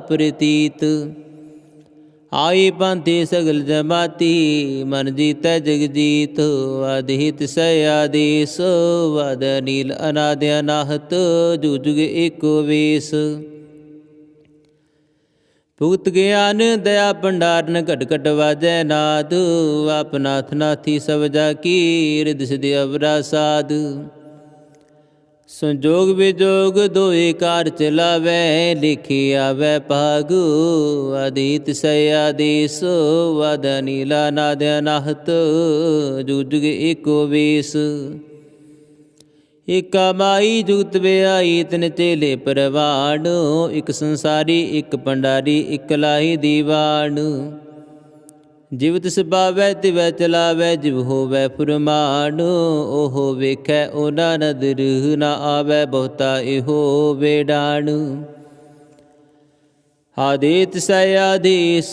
Speaker 1: प्रतीत। आई पांति सगल जमाती, मन जीतै जग जीत। आदिहित स आदेश, वाद नील अनादि अनाहत। जुग जुग एको वेश। भुगत ज्ञान दया भंडारन, घट घट वाजै नाद। आप नाथ नाथी सब जाकी, रिद सिद्धि अवरा साध। ਸੰਜੋਗ ਵਿਜੋਗ ਦੋਏ ਕਾਰ ਚਲਾਵੈ, ਲਿਖੀ ਆਵੈ ਭਾਗੁ ਆਦੀਤ ਸੈ ਆਦੇਸ, ਵਦ ਨੀਲਾ ਨਾਦ ਅਨਾਹਤ ਜੁਗ ਏਕੋ ਵੇਸ। ਏਕਾ ਮਾਈ ਜੁਗਤ ਵਿਆਈ ਤਿਨ ਚੇਲੇ ਪ੍ਰਵਾਣ, ਇਕ ਸੰਸਾਰੀ ਇਕ ਭੰਡਾਰੀ ਇਕ ਲਾਹੀ ਦੀਵਾਨ। ਜਿਵ ਤਿਸ ਪਾਵੈ ਤਿਵੈ ਚਲਾਵੈ, ਜਿਵ ਹੋਵੈ ਫੁਰਮਾਨ, ਓਹ ਵੇਖੈ ਓਨਾ ਨਦਰ ਨਾ ਆਵੈ, ਬਹੁਤਾ ਇਹੋ ਵੇਡਾਣ। ਆਦੇਤ ਸੈ ਆਦੇਸ,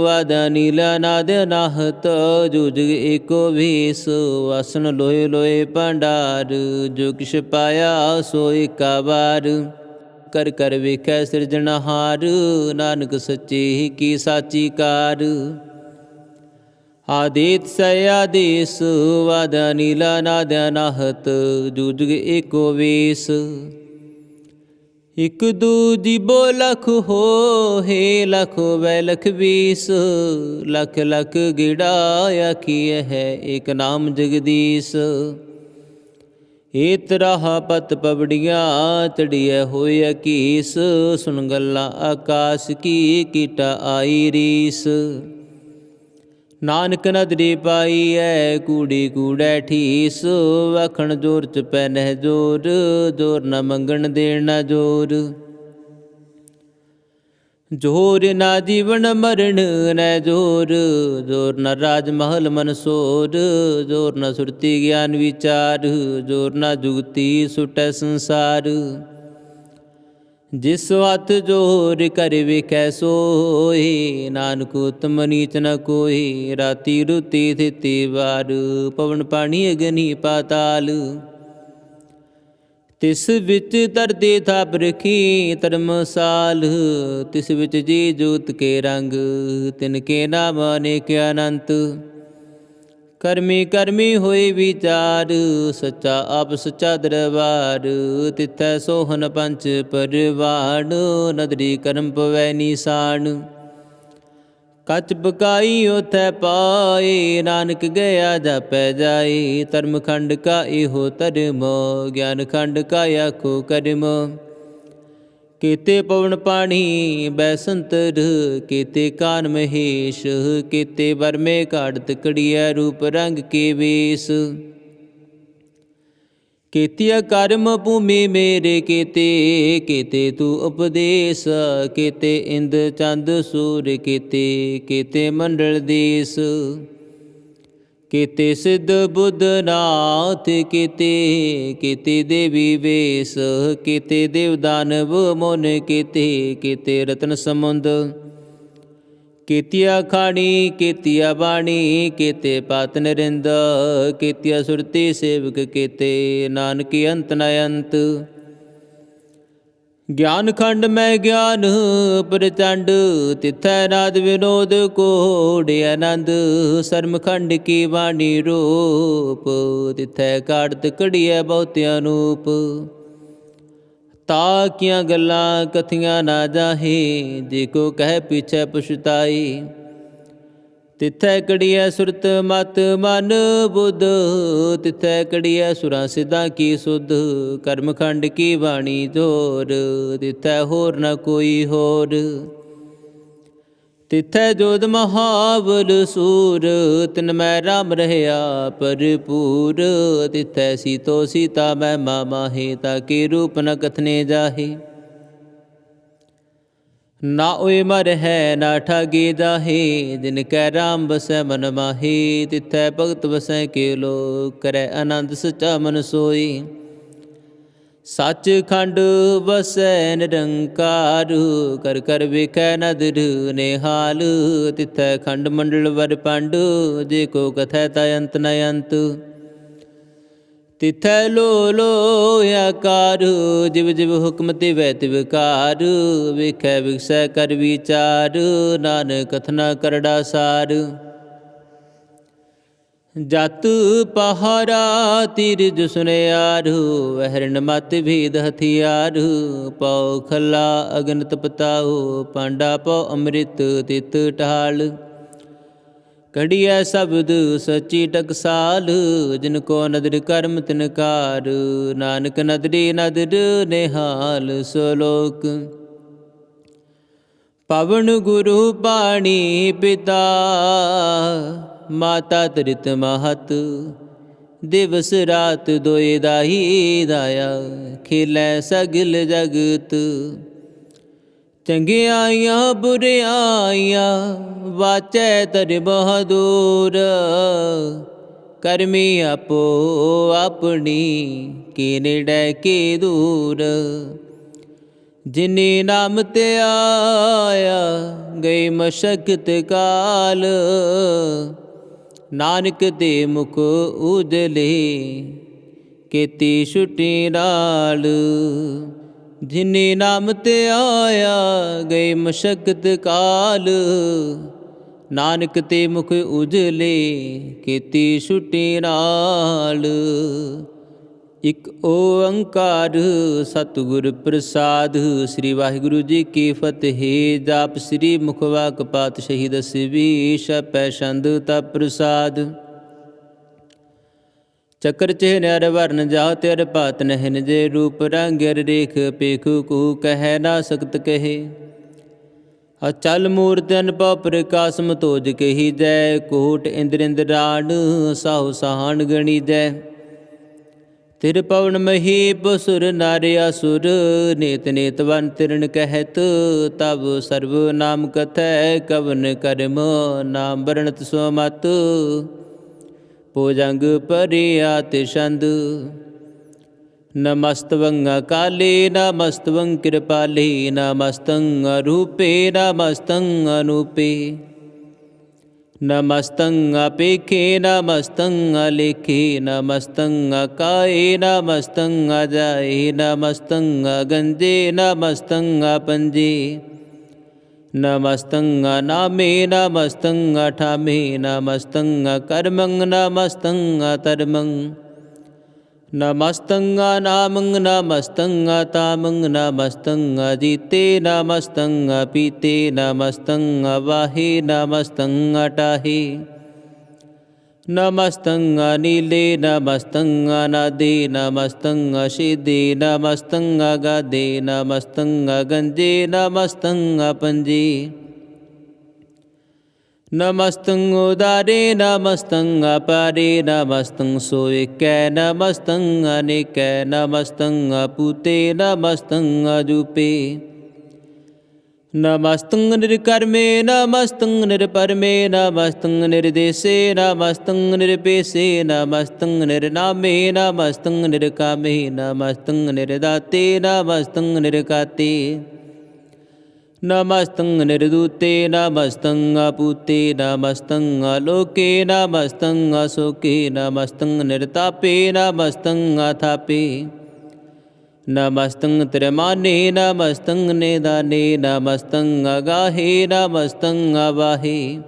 Speaker 1: ਵਦ ਨੀਲਾ ਨਾਦ ਅਨਾਹਤ ਜੁਗ ਏਕੋ ਵੇਸ। ਵਾਸਨ ਲੋਏ ਲੋਏ ਭੰਡਾਰ, ਜੋ ਕਿਛ ਪਾਇਆ ਸੋ ਏਕਾ ਵਾਰ। ਕਰ ਕਰ ਵੇਖੈ ਸਿਰਜਣਹਾਰ, ਨਾਨਕ ਸੱਚੇ ਕੀ ਸਾਚੀ ਕਾਰ। ਆਦੇਤ ਸੈ ਆਦੇਸ, ਵਦ ਨੀਲਾ ਨਾਦ ਅਨਾਹਤ ਜੁਗ ਏਕੋ ਵੇਸ। ਇਕ ਦੂਜੀ ਬੋ ਲਖ ਹੋਏ, ਲਖ ਹੋਵੈ ਲਖ ਵੀਸ, ਲਖ ਲਖ ਗੇੜਾ ਆਖੀਐ ਹੈ, ਏਕ ਨਾਮ ਜਗਦੀਸ਼। ਏ ਤਰਾਹ ਪਤ ਪਵੜੀਆਂ, ਚੜੀਐ ਹੋਏ ਅਕੀਸ, ਸੁਣ ਗੱਲਾਂ ਆਕਾਸ ਕੀ, ਕੀਟਾ ਆਈ ਰੀਸ। ਨਾਨਕ ਨਦਰੀ ਪਾਈਐ, ਕੂੜੀ ਕੂੜੈ ਠੀਸ, ਵਖਣ ਜੋਰ ਚ ਪੈਨਹਿ ਜੋਰ, ਜੋਰ ਨ ਮੰਗਣ ਦੇਣ ਨ ਜੋਰ। ਜੋਰ ਨਾ ਜੀਵਨ ਮਰਨ ਨੈ ਜੋਰ, ਜੋਰ ਨ ਰਾਜ ਮਹਲ ਮਨਸੋਰ, ਜੋਰ ਨ ਸੁਰਤੀ ਗਿਆਨ ਵਿਚਾਰ, ਜੋਰ ਨ ਜੁਗਤੀ ਸੁਟੈ ਸੰਸਾਰ। ਜਿਸ ਹੱਥ ਜੋਰ ਕਰ ਵੇਖੈ ਸੋਏ, ਨਾਨਕ ਉਤਮ ਨੀਚ ਨ ਕੋਇ। ਰਾਤੀ ਰੁਤੀ ਥਿਤੀ ਵਾਰ, ਪਵਨ ਪਾਣੀ ਅਗਨੀ ਪਾਤਾਲ। ਤਿਸ ਵਿੱਚ ਧਰਤੀ ਥਾਪ ਰਖੀ ਧਰਮਸਾਲ, ਤਿਸ ਵਿੱਚ ਜੀ ਜੋਤ ਕੇ ਰੰਗ, ਤਿਨ ਕੇ ਨਾਮ ਅਨੇਕ ਅਨੰਤ। ਕਰਮੀ ਕਰਮੀ ਹੋਏ ਵਿਚਾਰ, ਸੱਚਾ ਆਪ ਸੱਚਾ ਦਰਬਾਰ। ਤਿਥੈ ਸੋਹਨ ਪੰਚ ਪਰਵਾਣ, ਨਦਰੀ ਕਰਮ ਪਵੈ ਨੀਸਾਨ। ਕੱਚ ਪਕਾਈ ਉਥੈ ਪਾਏ, ਨਾਨਕ ਗਿਆ ਜਾਪੈ ਜਾਏ। ਧਰਮ ਖੰਡ ਕਾ ਇਹੋ ਧਰਮ, ਗਿਆਨ ਖੰਡ ਕਾ ਆਖੋ ਕਰਮ। ਕੀਤੇ ਪਵਨ ਪਾਣੀ ਬੈਸੰਤਰ, ਕੀਤੇ ਕਾਨ ਮਹੇਸ਼, ਕੀਤੇ ਬਰਮੇ ਘਾੜਤ ਕੜੀਐ, ਰੂਪ ਰੰਗ ਕੇ ਵੇਸ। ਕੀਤਿਆ ਕਰਮ ਭੂਮੀ ਮੇਰੇ ਕੀਤੇ, ਕੀਤੇ ਤੂੰ ਉਪਦੇਸ। ਕੀਤੇ ਇੰਦ ਚੰਦ ਸੂਰ ਕੀਤੇ, ਕੀਤੇ ਮੰਡਲ ਦੇਸ। ਕੀਤੇ ਸਿੱਧ ਬੁੱਧ ਨਾਥ ਕੀਤੇ, ਕੀਤੇ ਦੇਵੀ ਵੇਸ। ਕੀਤੇ ਦੇਵ ਦਾਨਵ ਮੁਨ ਕੀਤੇ, ਕੀਤੇ ਰਤਨ ਸਮੁੰਦ। ਕੀਤੀਆ ਖਾਣੀ ਕੀਤੀਆ ਬਾਣੀ, ਕੀਤੇ ਪਾਤ ਨਰਿੰਦ। ਕੀਤੀਆ ਸੁਰਤੀ ਸੇਵਕ ਕੀਤੇ, ਨਾਨਕ ਅੰਤ ਨ ਅੰਤ। ਗਿਆਨ ਖੰਡ ਮੈਂ ਗਿਆਨ ਪ੍ਰਚੰਡ, ਤਿਥੈ ਨਾਦ ਵਿਨੋਦ ਕੋੜ ਆਨੰਦ। ਸਰਮ ਖੰਡ ਕੀ ਬਾਣੀ ਰੂਪ, ਤਿਥੈ ਕਾੜਤ ਕੜੀਐ ਬਹੁਤ ਅਨੂਪ। ਤਾ ਕੀਆਂ ਗੱਲਾਂ ਕਥੀਆਂ ਨਾ ਜਾਹੇ, ਜੇ ਕੋ ਕਹਿ ਪਿਛੈ ਪਛਤਾਈ। ਤਿਥੈ ਕੜੀਐ ਸੁਰਤ ਮਤ ਮਨ ਬੁੱਧ, ਤਿਥੈ ਕੜੀਐ ਸੁਰਾਂ ਸਿੱਧਾਂ ਕੀ ਸੁਧ। ਕਰਮ ਖੰਡ ਕੀ ਬਾਣੀ ਜੋਰ, ਤਿਥੈ ਹੋਰ ਨ ਕੋਈ ਹੋਰ। ਤਿਥੈ ਜੋਧ ਮਹਾਬਲ ਸੂਰ, ਤਿਨ ਮੈਂ ਰਾਮ ਰਹਿਆ ਭਰਪੂਰ। ਤਿਥੈ ਸੀਤੋ ਸੀਤਾ ਮਹਿਮਾ ਮਾਹੇ, ਤਾਕੇ ਰੂਪ ਨ ਕਥਨੇ ਜਾਹੇ। ਨਾ ਓਏ ਮਰ ਹੈ ਨਾ ਠਾਗੇ ਜਾਹੇ, ਜਿਨ ਕੈ ਰਾਮ ਬਸੈ ਮਨ ਮਾਹੇ। ਤਿਥੈ ਭਗਤ ਵਸੈ ਕੇਲੋ, ਕਰੈ ਆਨੰਦ ਸਚਾ ਮਨ ਸੋਈ। ਸੱਚ ਖੰਡ ਵਸੈ ਨਿਰੰਕਾਰ, ਕਰ ਕਰ ਵੇਖੈ ਨਦਰ ਨਿਹਾਲ। ਤਿਥੈ ਖੰਡ ਮੰਡਲ ਵਰ ਪੰਡ, ਜੇ ਕੋ ਕਥੈ ਤਾ ਅੰਤ ਨ ਅੰਤ। ਤਿਥੈ ਲੋ ਲੋ ਆਕਾਰ, ਜਿਵ ਜਿਵ ਹੁਕਮ ਤਿਵੈ ਤਿਵ ਕਾਰ। ਵੇਖੈ ਵਿਗਸੈ ਕਰ ਵਿਚਾਰ, ਨਾਨਕ ਕਥਨਾ ਕਰੜਾ ਸਾਰ। ਜਤ ਪਹਾਰਾ ਤੀਰਜ ਸੁਨਿਆਰ, ਵਹਿਰਨ ਮਤ ਭੇਦ ਹਥਿਆਰ। ਪਉ ਖੱਲਾ ਅਗਨ ਤਪਤਾਉ, ਪਾਂਡਾ ਪਉ ਅੰਮ੍ਰਿਤ ਤਿਤ ਢਾਲ। ਕੜੀਐ ਸ਼ਬਦ ਸੱਚੀ ਟਕਸਾਲ, ਜਿਨ ਕੋ ਨਦਰ ਕਰਮ ਤਿਨਕਾਰ। ਨਾਨਕ ਨਦਰੀ ਨਦਰ ਨਿਹਾਲ ਸਲੋਕ। ਪਵਨ ਗੁਰੂ ਬਾਣੀ ਪਿਤਾ, ਮਾਤਾ ਤ੍ਰਿਤ ਮਹਤ। ਦਿਵਸ ਰਾਤ ਦੋਇ ਦਾਈ ਦਾਇਆ, ਖੇਲੈ ਸਗਲ ਜਗਤ। ਚੰਗਿਆਈਆਂ ਬੁਰਿਆਈਆਂ, ਵਾਚੈ ਤਰ ਬਹੁ ਦੂਰ। ਕਰਮੀ ਆਪੋ ਆਪਣੀ, ਕੀ ਨੇੜੈ ਕੀ ਦੂਰ। ਜਿਨੇ ਨਾਮ ਤੇ ਆਇਆ, ਗਈ ਮਸ਼ਕਤ ਕਾਲ। ਨਾਨਕ ਦੇ ਮੁਖ ਉਜਲੇ, ਕੀਤੀ ਛੁਟੀ ਨਾਲ। ਜਿਨੇ ਨਾਮ ਤੇ ਆਇਆ, ਗਏ ਮਸ਼ਕਤ ਕਾਲ। ਨਾਨਕ ਤੇ ਮੁਖ ਉਜਲੇ, ਕੀਤੀ ਛੁਟੀ ਨਾਲ। ਇਕ ਓੰਕਾਰ ਸਤਿਗੁਰ ਪ੍ਰਸਾਦ। ਸ੍ਰੀ ਵਾਹਿਗੁਰੂ ਜੀ ਕੀ ਫਤਿਹ। ਜਾਪ ਸ੍ਰੀ ਮੁਖਵਾ ਕਪਾਤ ਸ਼ਹੀ ਦਸਵੀ, ਛਪੈ ਛੰਦ ਤਪ ਪ੍ਰਸਾਦ। ਚੱਕਰ ਚਿਹ ਨਰ ਵਰਨ ਜਾਤ ਅਰ ਭਾਤ ਨਹਿਨ ਜੇ। ਰੂਪ ਰੰਗ ਅਰ ਰੇਖ ਪੇਖ ਕੂ ਕਹਿ ਨਾ ਸਕਤ ਕਹੇ। ਅਚਲ ਮੂਰਤ ਅਨਭਉ ਪ੍ਰਕਾਸ਼ ਮਤੋਜ ਕਹੀ ਜੈ। ਕੋਟ ਇੰਦਰ ਇੰਦਰਾਣ ਸਾਹੋ ਸਾਹਣ ਗਣੀ ਜੈ। ਤਿਰ ਪਵਨ ਮਹੀਪ ਸੁਰ ਨਾਰ ਅਸੁਰ। ਨੇਤ ਨੇਤ ਵਨ ਤਿਰਣ ਕਹਿਤ, ਤਬ ਸਰਬ ਨਾਮ ਕਥੈ ਕਵਨ ਕਰਮ। ਨਾਮ ਵਰਣਤ ਸੋ ਮਤ, ਭੁਜੰਗ ਪਰਿਆਤ ਛੰਦ। ਨਮਸਤਵੰ ਅਕਾਲੇ ਨਮਸਤਵੰ ਕਿਰਪਾਲੇ। ਨਮਸਤੰ ਅਰੂਪੇ ਨਮਸਤੰ ਅਨੂਪੇ। ਨਮਸਤੰ ਅਪੇਖੇ ਨਮਸਤੰ ਅਲੇਖੇ। ਨਮਸਤੰ ਅਕਾਏ ਨਮਸਤੰ ਅਜਾਏ। ਨਮਸਤੰ ਅਗੰਜੇ ਨਮਸਤੰ ਅਪੰਜੇ। ਨਮਸਤੰ ਅਨਾਮੇ ਨਮਸਤੰ ਅਠਾਮੇ। ਨਮਸਤੰ ਅਕਰਮੰ ਨਮਸਤੰ ਅਤਰਮੰ। ਨਮਸਤੰ ਅਨਾਮੰ ਨਮਸਤੰ ਅਤਾਮੰ। ਨਮਸਤੰ ਅਜੀਤੇ ਨਮਸਤੰ ਅਪੀਤੇ। ਨਮਸਤੰ ਅਵਾਹੇ ਨਮਸਤੰ ਅਟਾਹੇ। ਨਮਸਤੰ ਅਨੀਲੇ ਨਮਸਤੰ ਅਨਾਦੇ। ਨਮਸਤੰ ਅਸ਼ੇਦੇ ਨਮਸਤੰ ਅਗਾਦੇ। ਨਮਸਤੰ ਅਗੰਜੇ ਨਮਸਤੰ ਅਪੰਜੇ। ਨਮਸਤੰ ਉਦਾਰੇ ਨਮਸਤੰ ਅਪਾਰੇ। ਨਮਸਤੰ ਸੋਇਕੈ ਨਮਸਤੰ ਅਨੇਕੈ। ਨਮਸਤੰ ਅਪੂਤੇ ਨਮਸਤੰ ਅਜੂਪੇ। ਨਮਸਤੰ ਨਿਰਕਰਮੇ ਨਮਸਤੰ ਨਿਰਪਰਮੇ। ਨਮਸਤੰ ਨਿਰਦੇਸੇ ਨਮਸਤੰ ਨਿਰਪੇਸੇ। ਨਮਸਤੰ ਨਿਰਨਾਮੇ ਨਮਸਤੰ ਨਿਰਕਾਮੇ। ਨਮਸਤੰ ਨਿਰਦਾਤੇ ਨਮਸਤੰ ਨਿਰਕਾਤੇ। ਨਮਸਤੰ ਨਿਰਦੂਤੇ ਨਮਸਤੰ ਅਪੂਤੇ। ਨਮਸਤੰ ਅਲੋਕੇ ਨਮਸਤੰ ਅਸੋਕੇ। ਨਮਸਤੰ ਨਿਰਤਾਪੇ ਨਮਸਤੰ ਅਥਾਪੇ। ਨਮਸਤੰ ਤ੍ਰਿਮਾਨੇ ਨਮਸਤੰ ਨਿਦਾਨੇ। ਨਮਸਤੰ ਅਗਾਹੇ ਨਮਸਤੰ ਅਵਾਹੇ।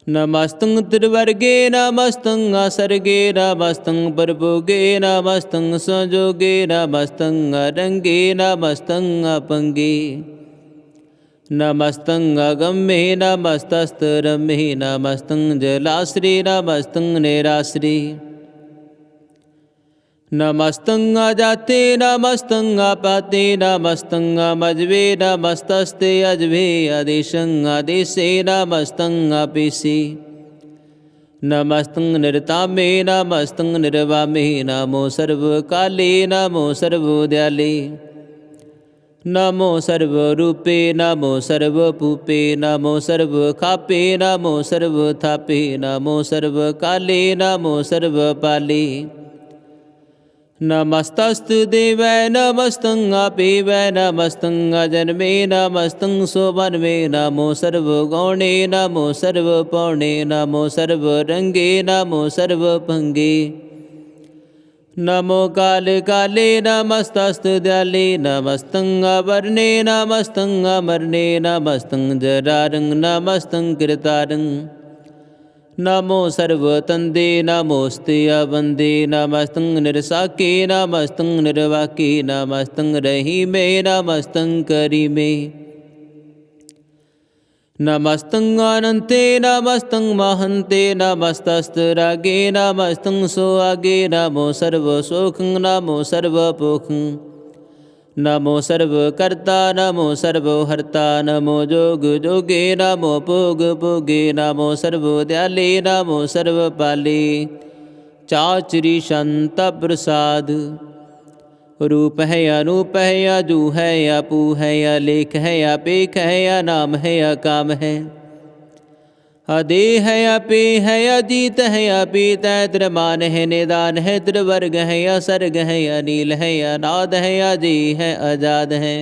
Speaker 1: ਨਮਸਤੰ ਤ੍ਰਿਵਰਗੇ ਨਮਸਤੰ ਅਸਰਗੇ। ਨਮਸਤੰ ਪਰਭੋਗੇ ਨਮਸਤੰ ਸੰਜੋਗੇ। ਨਮਸਤੰ ਅਰੰਗੇ ਨਮਸਤੰ ਅਪੰਗੇ। ਨਮਸਤੰ ਅਗੰਮੇ ਨਮਸਤਸਤਰਮੇ। ਨਮਸਤੰ ਜਲਾਸਰੇ ਨਮਸਤੰ ਨਿਰਾਸਰੇ। ਨਮਸਤੰ ਅਜਾਤੇ ਨਮਸਤੰ ਅਪਾਤੇ। ਨਮਸਤੰ ਅਮਜਵੇ ਨਮਸਤਸਤੇ ਅਜਵੇ। ਆਦੇਸ਼ੰ ਆਦੇਸੇ ਨਮਸਤੰ ਆਪੇਸੇ। ਨਮਸਤੰ ਨਿਰਤਾਮੇ ਨਮਸਤੰ ਨਿਰਵਾਮੇ। ਨਮੋ ਸਰਵ ਕਾਲੇ ਨਮੋ ਸਰਵ ਦਿਆਲੇ। ਨਮੋ ਸਰਵ ਰੂਪੇ ਨਮੋ ਸਰਵ ਪੂਪੇ। ਨਮੋ ਸਰਵ ਖਾਪੇ ਨਮੋ ਸਰਵ ਥਾਪੇ। ਨਮੋ ਸਰਵ ਕਾਲੇ ਨਮੋ ਸਰਵ ਪਾਲੇ। ਨਮਸਤਸਤ ਦੇਵੈ ਨਮਸਤੰ ਆਪੇਵੈ। ਨਮਸਤੰ ਅਜਨਮੇ ਨਮਸਤੰ ਸੋਬਨਮੇ। ਨਮੋ ਸਰਵ ਗੌਣੇ ਨਮੋ ਸਰਵ ਪੌਣੇ। ਨਮੋ ਸਰਵ ਰੰਗੇ ਨਮੋ ਸਰਵ ਭੰਗੇ। ਨਮੋ ਕਾਲ ਕਾਲੇ ਨਮਸਤਸਤ ਦਿਆਲੇ। ਨਮਸਤੰ ਅਵਰਨੇ ਨਮਸਤੰ ਅਮਰਨੇ। ਨਮਸਤੰ ਜਰਾਰੰ ਨਮਸਤੰ ਕਿਰਤਾਰੰ। ਨਮੋ ਸਰਵ ਤੰਦੇ ਨਮੋਸਤੇ ਅਵੰਦੇ। ਨਮਸਤੰ ਨਿਰਸਾਕੇ ਨਮਸਤੰ ਨਿਰਵਾਕੇ। ਨਮਸਤੰ ਰਹੀਮੇ ਨਮਸਤੰ ਕਰੀਮੇ। नमस्तं अनन्ते नमस्तं महन्ते नमस्तस्तरागे नमस्तं सोआगे नमो सर्वसोखं नमो सर्वपोखं नमो सर्वकर्ता नमो सर्वहर्ता नमो जोग जोगे नमो भोग भोगे नमो सर्वदयाले नमो सर्वपाले चाचरी शांत प्रसाद। रूप है या अनूप है या जू है या पू है या लेख है या पेख है या नाम है या काम है। अदे है या पे है या जीत है या पीत है त्रिमान है निदान है त्रिवर्ग है या सर्ग है या नील है या नाद है या जी है आजाद है।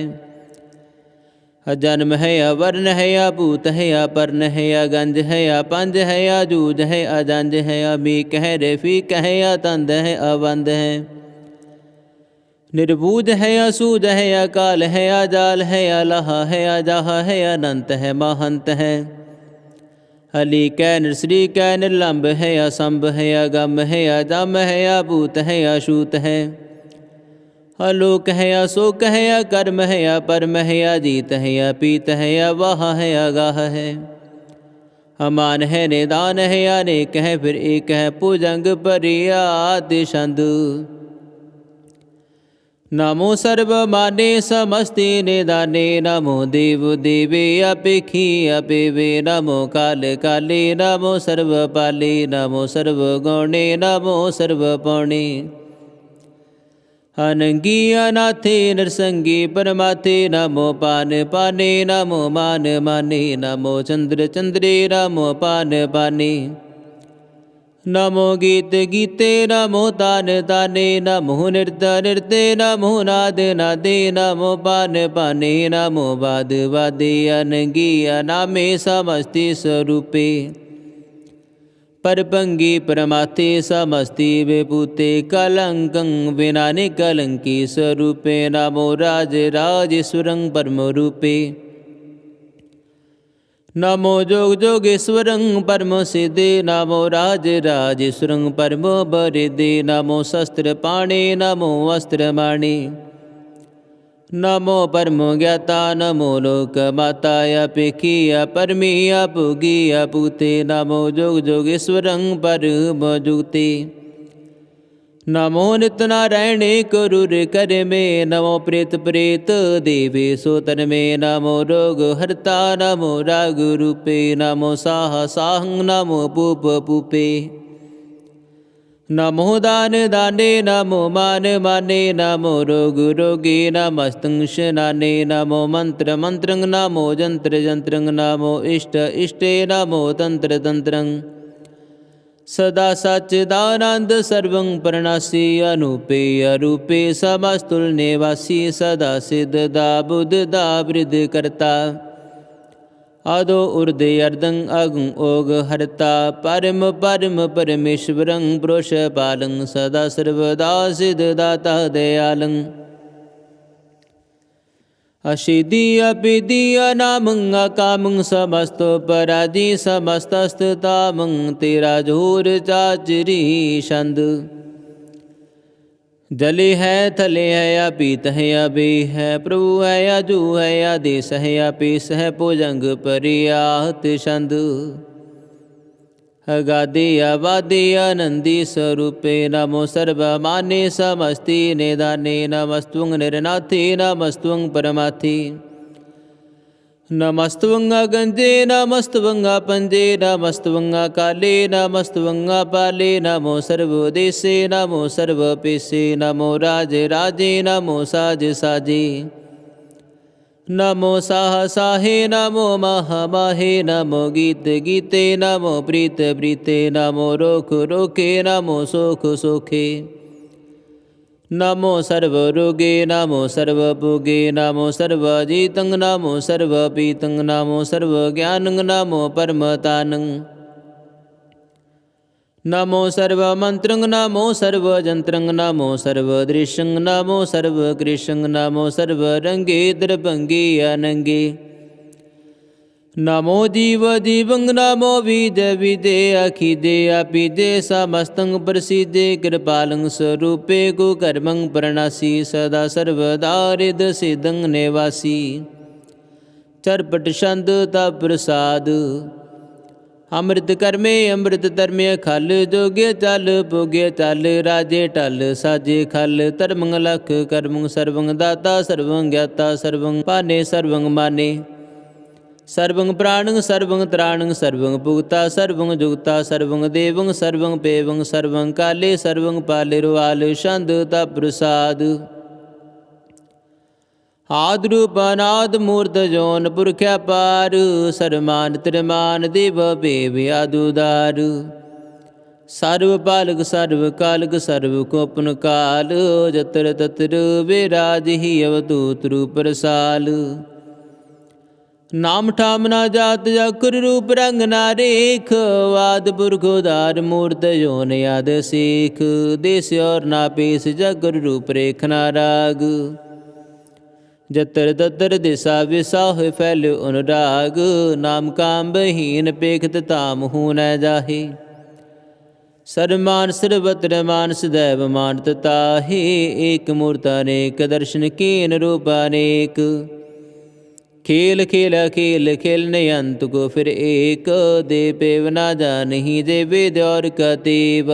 Speaker 1: जन्म है या वर्ण है या भूत है या पर्ण है या गंज है या पंज है या जूझ है अजंज है या मीक है रेफीक है या तंद है अबंध है। निर्बूझ है या सूझ है या काल है या जाल है या लहा है या जहा है या अनंत है महंत है। अली कै नृश्री कै निर्लंब है या संभ है या गम है या जम है या भूत है या शूत है। अलोक है या शोक है या कर्म है या परम है या जीत है या पीत है या वाह है या गाह है। अमान है निदान है या नेक है फिर एक है भुजंग परिया दिशंद। नमो सर्वमाने समस्ते निदाने नमो देव देवे अपेखी अपेवे नमो काल काले नमो सर्वपाले नमो सर्वगौणे नमो सर्वपौणे। अनंगी अनाथे नरसंगी परमाथे नमो पान पाने नमो मान माने नमो चंद्र चंद्रे नमो पान पाने। नमो गीत गीते नमो तान ताने नमो नृत्य नृत्य नमो नाद नादे नमो पान पाने नमो वाद वादे अनंगी अनामे समस्ति स्वरूपे परपंगी परमाथे समस्ति विभूते कलंकं विना निकलंकी स्वरूपे नमो राज राजेश्वरं परम रूपे। नमो जोग जोगेश्वरं परम सिद्धे नमो राज राजेश्वरं परमो बरिदे नमो शस्त्र पाणे नमो अस्त्र माणे। नमो परमो ज्ञाता नमो लोक माता अपेखी परमी अपुगी अपूते नमो जोग जोगेश्वरं परम जुगते। नमो नित्य नारायणे करुर कर में नमो प्रेत प्रेत देवे सोतर में नमो रोग हरता नमो राग रूपे नमो साह साहं नमो पूप पूपे। नमो दान दाने नमो मान माने नमो रोग रोगे नमस्तं शनाने नमो मंत्र मंत्रं नमो जंत्र जंत्रं नमो इष्ट इष्टे नमो तंत्र तंत्रं। सदा सच्चिदानंद सर्वं प्रणासी अनूपे अरूपे समस्तुल निवासी सदा सिद्ध दा बुद्ध दा वृद्ध करता। आदो ऊर्ध्व अर्धं अगं ओग हरता परम परम परमेश्वरं पुरुष पालं सदा सर्वदा सिद्ध दाता दयालं। अशिधि अपिधि अनामं अकामं समस्तो पराधि समस्तस्ततामं तेरा जोर चाचरी छंद। जले है थले है या पीत है या बे है प्रभु है या जू है या देश है या पेश है भुजंग परियात छंद। अगाधे अवाधे आनंदी स्वरूपे नमो सर्वमाने समस्ति निदाने नमस्त्वं निरनाथे नमस्त्वं परमाथे। नमस्त्वं अगंजे नमस्त्वं अपंजे नमस्त्वं अकाले नमस्त्वं अपाले नमो सर्वदेशे नमो सर्वपेशे नमो राज राजे नमो साज साजे। नमो साह साहे नमो महा माहे नमो गीत गीते नमो प्रीत प्रीते नमो रोख रोखे नमो सोख सोखे। नमो सर्वरोगे नमो सर्वभोगे नमो सर्वजीतं नमो सर्वपीतं नमो सर्वज्ञानं नमो परमतानं। नमो सर्वमन्त्रं नमो सर्वजन्त्रं नमो सर्वदृश्यं नमो सर्वकृशं नमो सर्वरंगे द्रभंगे अनंगे। नमो जीव जीवं नमो बीज बीजे अखिजे अपिजे समस्तं प्रसीदे कृपालं स्वरूपे कुकर्मं प्रणासी सदा सर्वदा हृद सिद्धं निवासी। चरपट छंद तब प्रसाद। ਅੰਮ੍ਰਿਤ ਕਰਮੇ ਅੰਮ੍ਰਿਤ ਧਰਮੇ ਖਲ, ਜੋਗੇ ਚਲ ਭੋਗੇ ਚਲ, ਰਾਜੇ ਟਲ ਸਾਜੇ ਖਲ। ਧਰਮੰ ਲਖ ਕਰਮੰ ਸਰਵੰ ਦਾਤਾ, ਸਰਵੰ ਗਿਆਤਾ ਸਰਵੰ ਪਾਨੇ, ਸਰਵੰ ਮਾਨੇ। ਸਰਵੰ ਪ੍ਰਾਣੰ ਸਰਵੰ ਤ੍ਰਾਣੰ, ਸਰਵੰ ਭੁਗਤਾ ਸਰਵੰ ਜੁਗਤਾ, ਸਰਵੰ ਦੇਵੰ ਸਰਵੰ ਪੇਵੰ, ਸਰਵੰ ਕਾਲੇ ਸਰਵੰ ਪਾਲੇ। ਰੁਆਲ ਛੰਦ ਤਪ ਪ੍ਰਸਾਦ। ਆਦ ਰੂਪ ਅਨਾਦ ਮੂਰਤ ਜੋਨ, ਪੁਰਖਿਆ ਪਾਰ। ਸਰਮਾਨ ਤਿਰਮਾਨ ਦੇਵ ਭੇਵ ਆਦੁਦਾਰ। ਸਰਵ ਪਾਲਕ ਸਰਵ ਕਾਲਕ, ਸਰਵ ਕੋਪਨ ਕਾਲ। ਜਤਰ ਤਤਰ ਵਿਰਾਜਿ ਅਵਧੂਤ ਰੂਪ ਰਸਾਲ। ਨਾਮ ਠਾਮ ਨਾ ਜਾਤ ਜਕਰ, ਰੂਪ ਰੰਗ ਨਾ ਰੇਖ। ਆਦਿ ਪੁਰਖ ਉਦਾਰ ਮੂਰਤ ਜੋਨ ਆਦ ਸੇਖ। ਦੇਸ ਔਰ ਨਾ ਪੇਸ ਜਗਰ, ਰੂਪ ਰੇਖ ਨਾ ਰਾਗ। ਜਤਰ ਤਤਰ ਦਿਸਾ ਵਿਸਾ, ਹੋਇ ਫੈਲਿ ਅਨੁਰਾਗ। ਨਾਮ ਕਾਮ ਬਹੀਨ, ਪੇਖਤ ਤਾਮ ਹੂ ਨ ਜਾਹੇ। ਸਰਮਾਨ ਸਰਬਤਰ ਮਾਨ, ਸਦੈਵ ਮਾਨਤ ਤਾਹੇ। ਏਕ ਮੂਰਤ ਅਨੇਕ, ਦਰਸ਼ਨ ਕੀਨ ਰੂਪ ਅਨੇਕ। खेल खेल खेल खेलने अंत को फिर एक। देव पेव ना जानहि, जे वेद और कतेव।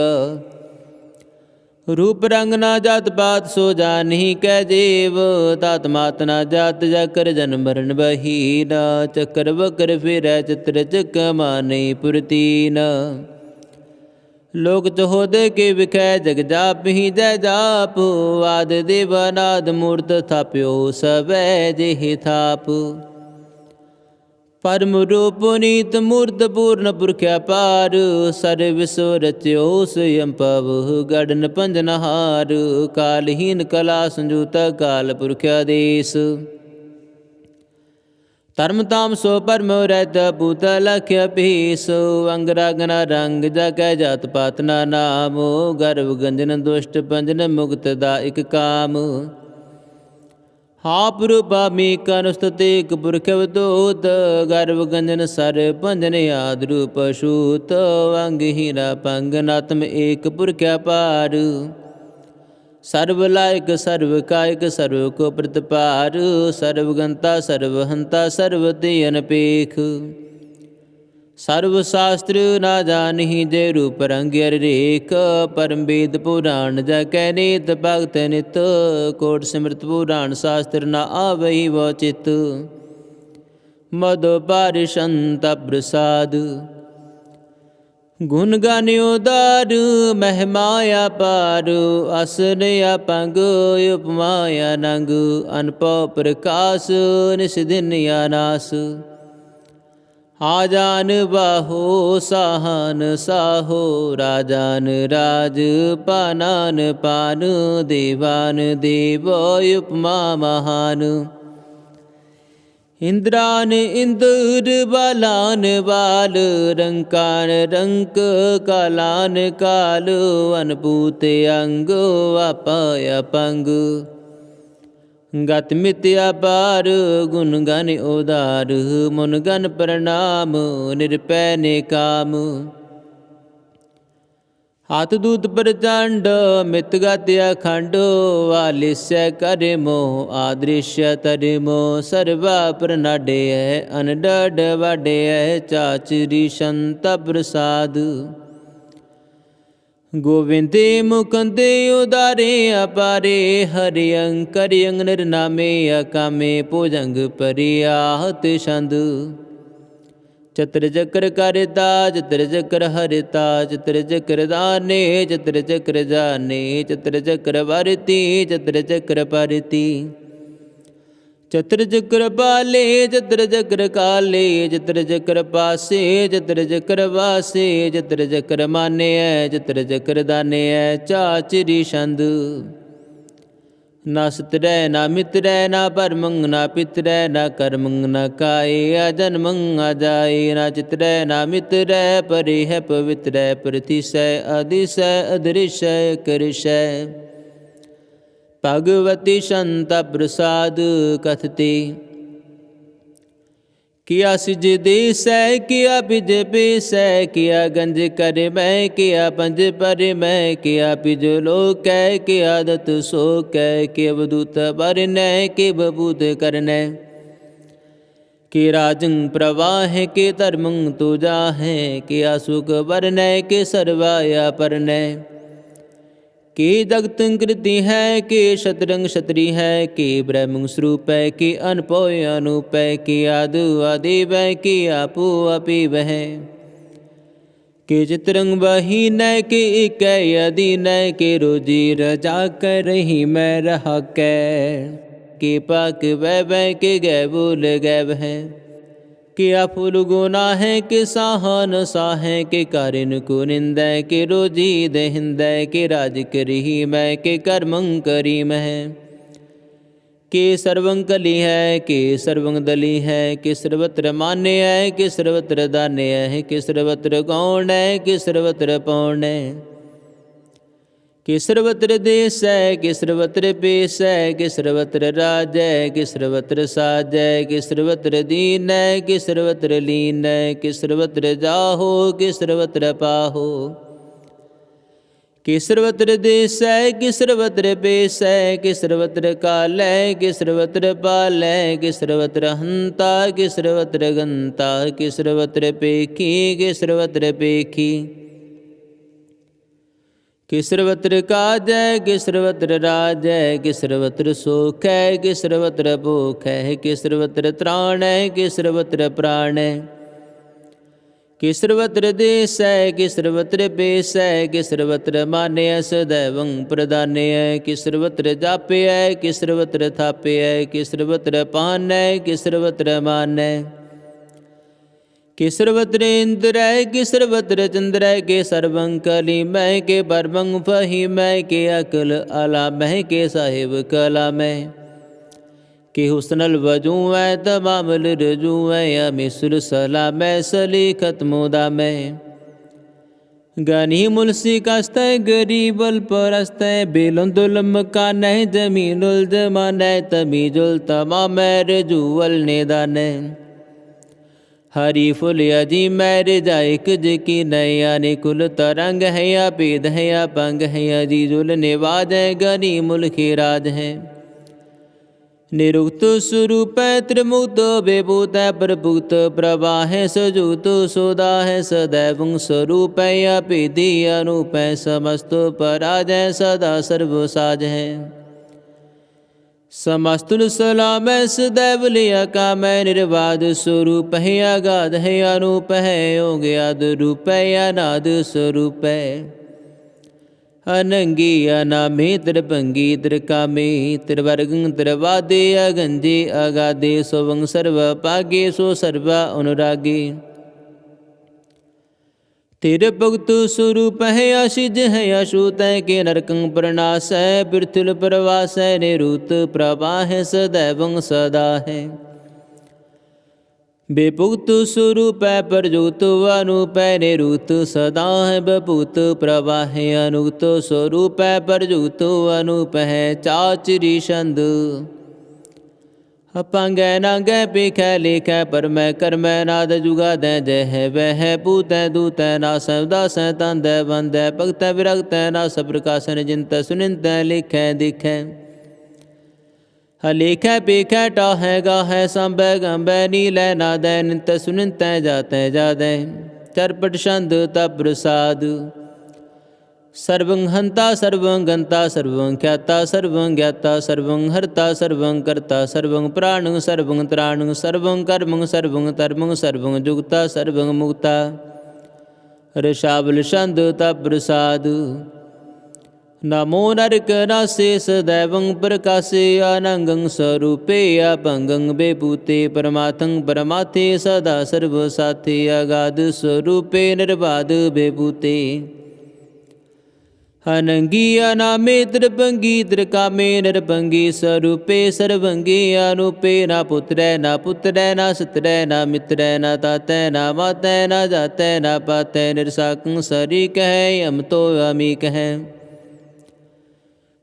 Speaker 1: रूप रंग ना जात पात, सो जानहि कै जेव। तात मात ना जात जाकर, जन्म मरण बहीन। चक्कर बकर फिरै चित्र चक, माने पुरतीन। लोक चहोदे के विखै, जग जाप ही जय जाप। आद देव अनाद मूर्त, थाप्यो सबै जेहि थाप। परम रूप नीत मूर्त, पूर्ण पुरख्या पार। सर विश्व रच्यो स्वयं पव, गढ़न पंजनहार। कालहीन कला संजूता, काल पुरख्या देश। धर्म ताम सो परम रहत, पूत लख्य पीस। अंग रागना रंग, जाकै जात पात ना नाम। गर्भ गंजन दुष्ट पंजन, मुक्त दायक काम। आप रूपा मीक अनुस्तुति, पुरख अवधूत। गर्भ गंजन सर पंजन, आद रूप अछूत। अंग हीरा पंग, नात्म एक पुरख्या पार। सर्व लायक सर्व कायक, सर्व को प्रतिपार। सर्वगंता सर्वहंता, सर्वति अनपेख। सर्व शास्त्र ना जानहि, जे रूप रंग रेख। परम वेद पुराण जाकै नीत, भगत नित। कोट सिमृत पुराण शास्त्र, ना आवहि वो चित। मधु पारिशंत प्रसाद। गुण गान उदार, महिमाया पार। असन अपंग, उपमाया नंग। अनपव प्रकाश, निस दिन या नास। आजान बाहो साहन साहो, राजान राज पानान पान। देवान देव उपमा महान। इंद्रान इंद्र बालान बाल। रंकान रंक कालान काल। अनपूत अंग, अपाय अपंग। गत मित्या पार, गुण गन उदार। मुन गन प्रणाम, निरपै ने काम। हाथ दूत प्रचंड, मित गत अखंड। आलिस्य कर मोह, आदृश्य तर मोह। सर्वा प्रनाडे है, अनडड वाडे है। चाचरी संत प्रसाद। गोविंदे मुकुंदे उदारे अपारे। हरियं करियं निर्नामे, अकामे भुजंग परियाहत छंद। चतर चक्र करता, चतर चक्र हरिता। चतर चक्र दाने, चतर चक्र जाने। चतर चक्र वरती, चतर चक्र परती। चतर चक्र पाले, चतर चक्र काले। चतर चक्र पासे, चतर चक्र वासे। चतर चक्र माने, चतर चक्र दाने। चाचरी छंद। ना सतरै ना मित्रै, ना परमं ना पितरै। ना कर्मं ना काये, अजन्मं अजाये। ना चित्रै ना मित्रै, परे है पवित्रै। प्रतिशय अतिशय, अदृश्य करिशय। भगवती संत प्रसाद कथते। किया सिज देश है, किया बिज पेश है। किया गंज कर मैं, किया पंज पर मैं। किया पिज लोक है, किया दत शोक है। कि अवधूत बरन, कि बबूत करन। के राजं प्रवाह के धर्मं तुजा है, के आसुक वर्णय के सर्वाया परनय, के जगत कृति है, के शतरंग क्षत्रि है, के ब्रह्म स्वरूप है, के अनपोय अनूप है, के आदि आदिव है, के आपो अपीव है, के चित्रंग बही नय, के एक यदि नय, के रोजी रजा कर रही मैं रहा के पाक वह के गै बोल गैब है, के अफुल गुना है, के साहन साहे, के कारिन को निंदय, के रोजी दहिंदय, के राज करी मैं, के कर्मं करी मैं, के सर्वं कली है, के सर्वं दली है, के सर्वत्र मान्य है, के सर्वत्र दान्य है, के सर्वत्र गौण है, के सर्वत्र पौण है, के सर्वत्र देश है, के सर्वत्र पेश है, के सर्वत्र राज है, के सर्वत्र साज है, के सर्वत्र दीन है, के सर्वत्र लीन है, के सर्वत्र जाहो, के सर्वत्र पाहो, के सर्वत्र देश है, के सर्वत्र पेश है, के सर्वत्र काल है, के सर्वत्र पाल है, के सर्वत्र हंता, के सर्वत्र गंता, के सर्वत्र पेखी, के सर्वत्र पेखी, के सर्वत्र काज है, के सर्वत्र राज है, के सर्वत्र सुख है, के सर्वत्र भूख है, के सर्वत्र त्राण है, के सर्वत्र प्राण है, के सर्वत्र देश है, के सर्वत्र पेश है, के सर्वत्र मान्य है, सदैवं प्रदान्य है, के सर्वत्र जाप्य है, के सर्वत्र थाप्य है, के सर्वत्र पान है, के सर्वत्र मान है, के सर्वत्र इंद्र है, के सर्वत्र चंद्र है, के सर्वं कलीमय, के परमं फहीमय, के अकल अलामय, के साहिब कलामय, के हुस्नल वजू है, तमामल रजू है, या मिसुल सलाम है, सलीखत मुदा में, गनी मुलसी कास्त है, गरीबल परस्त है, बेलुल मकान है, जमीनुल जमान है, तमीजुल तमाम है, रजूवल निदान है, हरी फुल अजी मैर जायक की नया निकुल तरंग है, या पेद है, या पंग है, अजीजुल निवाज है, गनी मुल्क राज है, निरुक्त स्वरूप है, त्रिमुक्त विभूत है, प्रभुत प्रभा है, सजूत सोदा है, सदैव स्वरूप है, या पेदी अनूप है, समस्त पराज है, सदा सर्वसाज है, समस्तुल सलाम है, सदैव लिया काम है, निर्वाद स्वरूप है, अगाध है, अनूप है, योग याद रूप है, या नाद स्वरूप है, अनंगी अनामी त्रिभंगी त्रिकामी त्रिवर्गं त्रिवादे अगंजे अगाधे सोवं सर्व पागे सो सर्व अनुरागी, तेरे भक्त स्वरूप है, आशिज है, अशूत है, के नरकं प्रणाश है, पृथुल प्रवास है, निरुत प्रभा है, सदैवं सदा है, बेपुक्त स्वरूप है, परजोत अनूप है, निरुत सदा है, बपूत प्रभा है, अनुक्त स्वरूप है, परजोत अनूप है, चाचरी छंद अपंग नाग पेख लेख पर मैं कर मैं नाद जुगा दे जय है वह है पूत है दूत है ना सवदास है तंद है बंद है भगत है विरक्त है ना सब प्रकाशन जिनत सुनिंत है लिख है दिख है लेख है पेख है टा है गा है सांब है गंब है नील है नाद है नित सुनिंत है जाते जाद है चरपट छंद तप प्रसाद सर्वं हंता सर्वं गंता सर्वं ख्याता सर्वं ज्ञाता सर्वं हर्ता सर्वं कर्ता सर्वं प्राणं सर्वं त्राणं सर्वं कर्मं सर्वं धर्मं सर्वं जुगता सर्वं मुक्ता ऋषावल छंद तप प्रसाद नमो नरक नासे सदैवं प्रकाशे अनंगं स्वरूपे अपंगं बेभूते परमार्थं परमार्थे सदा सर्वसाथे अगाध स्वरूपे निर्बाध बेभूते अनंगी अनामे त्रिभंगी त्रिकामे नरभंगी स्वरूपे सर्वंगी अनूपे ना पुत्र ना सत्र ना मित्र ना तातै ना मातै ना जातै ना पातै निरसाकं सरीक है यम तो अमीक है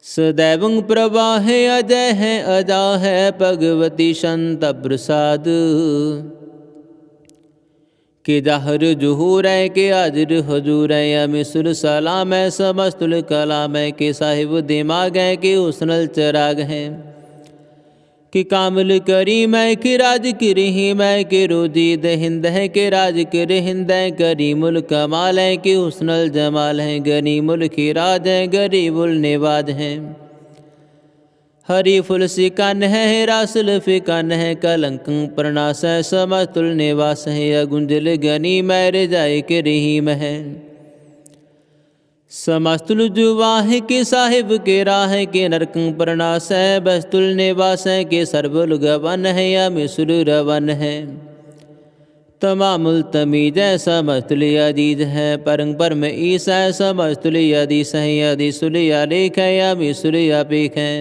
Speaker 1: सदैवं प्रवाह है अजय है अजा है भगवती संत प्रसाद के जाहर जुहूर है के हाजिर हजूर है या मिसुर सलाम है समस्तुल कलाम है के साहिब दिमाग है के हुस्नल चराग है कि कामल करी मैं कि राज किरही मैं कि रोजी दहिंद है कि राज कर हिंद है करी मुल कमाल है कि हुस्नल जमाल है गनी मुल की राज है गरीबुल निवाज है हरी फुल सिकान है रासल फिकान है कलंक प्रणास है समस्तुल निवास है अगुंजल गनी मैर जाय के रहीम है समस्तुल जुवाह के साहिब के राह के नरक प्रणास है बस्तुल निवास है के सर्वुल गवन है या मिसुर रवन है तमामुल तमीज है समस्तुल अजीज है परंग पर में ईसा है समस्तुल अदीस है अदीसुल लेख है या मिसुल अपेख है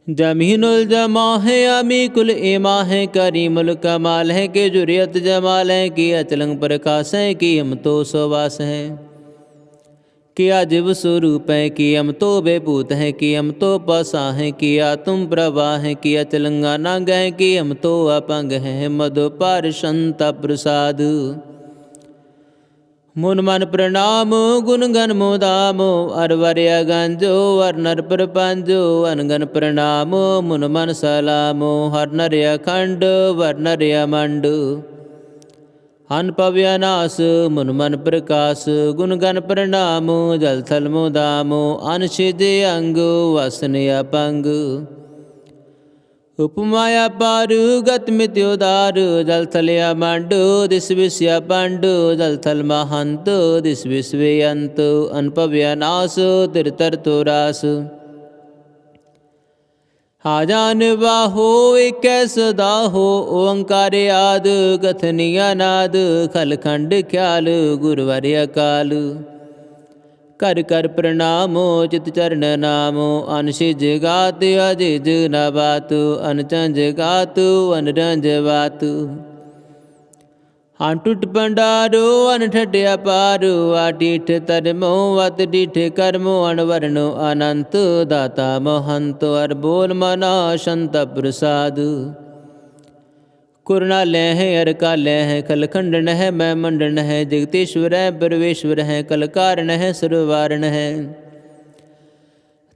Speaker 1: जमीनुल जमा है अमी कुल इमा है करीमुल कमाल है कि जुरियत जमाल है कि अचलंग प्रकाश है कि हम तो सवास है कि अजीब स्वरूप है कि हम तो बेपूत है कि हम तो पसा है कि आत्म प्रवाह है कि अचलंगा नाग है कि हम तो अपंग है मधुपार संता प्रसाद मुन मन प्रणाम गुण गण मोदामो अरवर्य गंजो अर नर प्रपंजो अनगन प्रणाम मुन मन सलामो हर नर अखंड वर नर मंड अन पव्यनाश मुन मन प्रकाश गुण गण प्रणाम जल थल मोदामो अनशिज अंग वसन अपंग उपमाया पार गत मित्योदार जल थलया मांड दिस विषया पांड जल थल महंत दिस विश्वे अंत अनपव्यनाश तिरतर तो रास आजान बाहो एक सदा हो ओंकार आद कथनिया नाद खलखंड ख्याल गुरुवर अकाल कर कर प्रणामो चित चरण नामो अनशिज गात अजिज न बात अनचंज गात अनरंज बात अनटुट पंडारो अनठट अपारो आटीठ तरमो अत डीठ कर्मो अनवर्णो अनंत दाता महंत अर बोल मना संत प्रसाद कुरना लय है अर का लय है कलखंडन है मैं मंडन है जगतेश्वर है परवेश्वर है कल कारण है सर्वारण है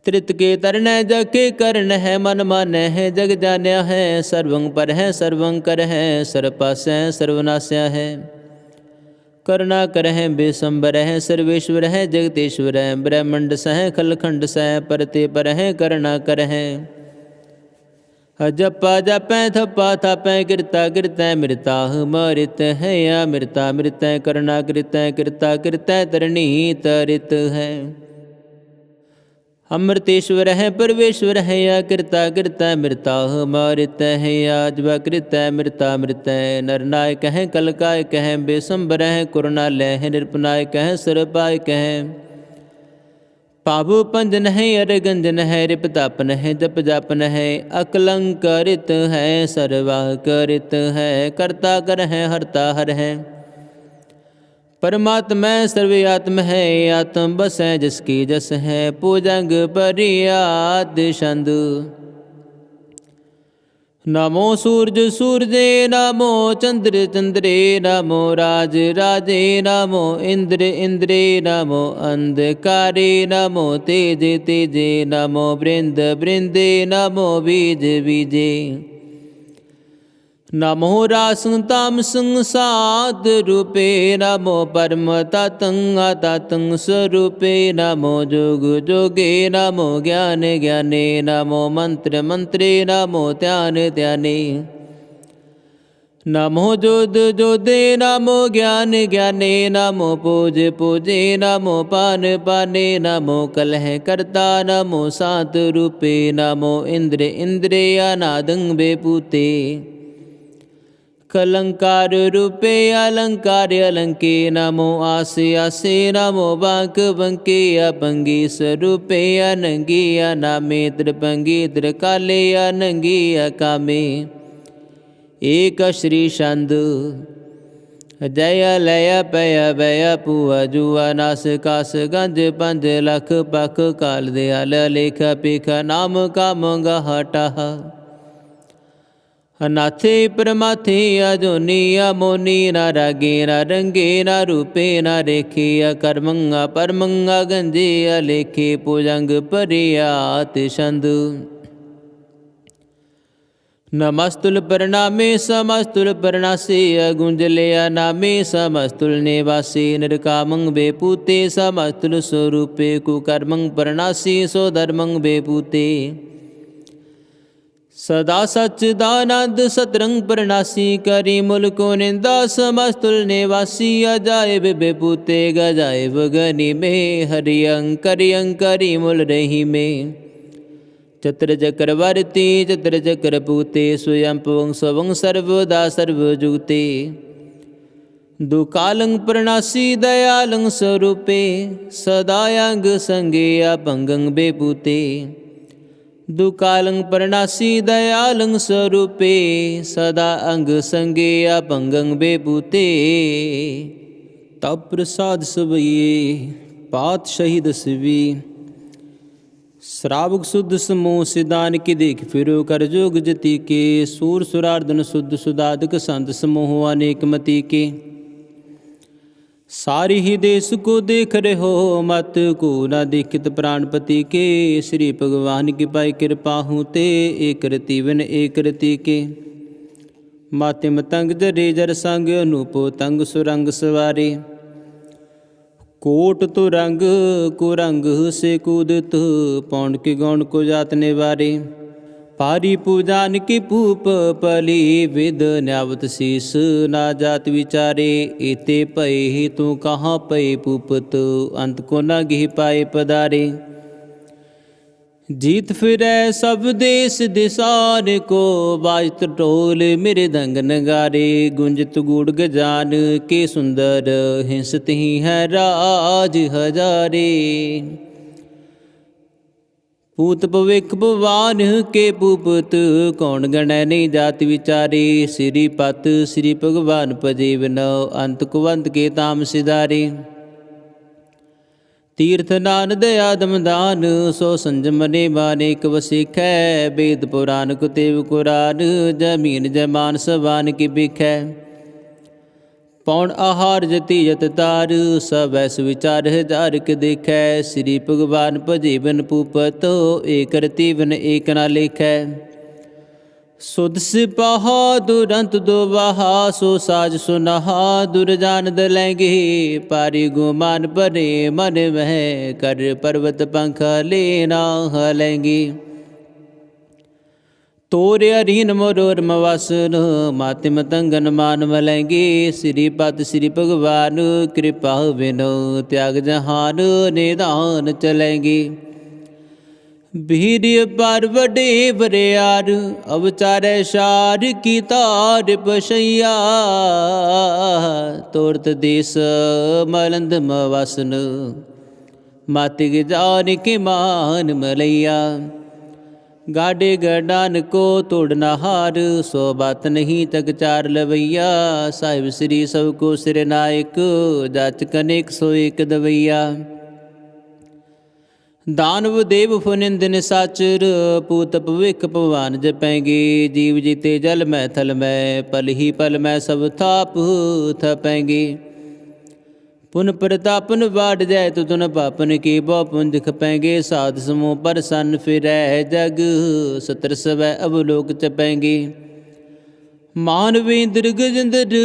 Speaker 1: त्रित के तरण जग के करण है मन मान है जग जान्या है सर्वंग पर है सर्वंग कर है सर्वपास है सर्वनाश्या है करुणा कर है बेसंबर है सर्वेश्वर है जगतेश्वर है ब्रह्मंड सह खलखंड सह परते पर है करुणा कर है जपा जपै थपा थापै गिरता गिरतै मृता मरित है या मृता मृत करुणा कृत कृता कृत तरणी तरित है अमृतेश्वर है परमेश्वर है या कृता कृता मृता मरित है या जवा कृत मृता मृत नर नायक है कलकायक है बेसंबर है करुणालय है निरपनायक है सरपायक है पाबु पंजन है अरगंजन है रिपतापन है जप जापन है अकलंकरित है सर्वाह करित है कर्ता कर है हरता हर है परमात्मा सर्वयात्म है आत्म बस है जिसकी जस है पूजंग परियाद छंद नमो सूरज सूरजे नमो चंद्र चंद्रे नमो राज राजे नमो इंद्र इंद्रे नमो अंधकारे नमो तेज तेजे नमो वृंद वृंदे नमो बीज बीजे नमो रासं तामसं साध रूपे नमो परम ततंग ततंग स्वरूपे नमो जोग जोगे नमो ज्ञान ज्ञाने नमो मंत्र मंत्रे नमो ध्यान ध्याने नमो जोध जोधे नमो ज्ञान ज्ञाने नमो पूज पूजे नमो पान पाने नमो कलह कर्ता नमो सात रूपे नमो इंद्र इंद्रे अनादंग बेपूते कलंकार रूपे अलंकार अलंके नमो आसे आसे नमो बांक बंके अपंगी स्वरूपे अनंगी अनामे त्रिपंगी त्रिकाले अनंगी अकामे एक श्री छंद जय लय पय भय पुआ जुआ नास कास गंज पंज लख पख काल दयाल लेख पेख नाम काम हटा अनाथे परमाथे अजोनी अमोनी न रागे न रंगे न रूपे न रेखे अकर्मंगा परमंगा गंजे अलेखे पूजंग परियात छंद नमस्तुल प्रणामे समस्तुल प्रणासे अगुंजलया नामे समस्तुल निवासी निरकामं बेपूते समस्तुल स्वरूपे कुकर्मं प्रणासी स्वधर्मं बेपूते सदा सच्चिदानंद सतरंग प्रणासी करी मुल्को निंदा समस्तुल निवासी अजायब बेपूते गजायब गनि में हरियंकरी मुल रही में चत्र चक्रवर्ती चत्र चक्रपूते स्वयं पवं स्वं सर्वदा सर्वजुगते दुकालं प्रणासी दयालं स्वरूपे सदायांग संगे अपंगं बेपूते दुकालं प्रणासी दयालं स्वरूपे सदा अंग संगे अपंगं बेपूते तप प्रसाद सवैये पात शहीद सिवी श्रावक शुद्ध समूह सिदान की देख फिरो कर जोग जति के सूर सुरार्दन शुद्ध सुदादक संत समूह अनेक मति के सारी ही देश को देख रहे हो मत को न देखित प्राणपति के श्री भगवान की पाई कृपा हूँ ते एक रति विन एक रति के माते मतंग जरे जर संग अनूपो तंग सुरंग सवारे कोट तो रंग को रंग से कूदत पौंड के गौण को जातने वारे पारी पूजान की पूप पली विद न्यावत शीस ना जात विचारे एते पय ही तू कहाँ पय पूपत अंत को न गिह पाए पदारे जीत फिरै सब देश दिशान को बाजत ढोल मेरे दंग नगारे गुंजत गुड़ गजान के सुंदर हिंसत ही है राज हजारे पूत पविक भवान के पूपत कौन गण नहीं जात विचारे श्रीपत श्री भगवान पजीवन अंत कुवंत के ताम सिधारे तीर्थ नान दया दमदान सो संजम ने मानेक वसिख है वेद पुराण कुतेव कुरान जमीन जमान सवान की बिख है पौन आहार जति जत तार सब ऐस विचार हजार के देख है श्री भगवान पजीवन पूपत एक रति वन एक ना लेख है सुध सिपाहा दुरंत दो वाहा सो साज सुनहा दुर्जान दलेंगे पारी गुमान परे मन मह कर पर्वत पंख लेना हलेंगे तोरे अरीन मोरोर मवासन माते मतंगन मान मलेंगे श्रीपद श्री भगवान कृपा बिनो त्याग जहान निदान चलेंगे वीर्य पर बड़े बरियार अवचार शार की तार पशैया तोरत देश मलंद मवासन मातिग जान के मान मलैया गाडे गडान को तोड़ना हार सो बात नहीं तक चार लवैया साहिब श्री सबको सिर नायक जाचक अनेक सो एक दवैया दानव देव फुनिंदन साचर पूत भविख भगवान जपेंगे जीव जीते जल में थल में पल ही पल में सब थाप थपेंगे पुन प्रतापन बाढ़ जाए तो तुन पापन की बौपन दिख पेंगे साध समूह पर सन फिर जग सतर सब अवलोक चपेंगे मानवेंद्र गजेंद्र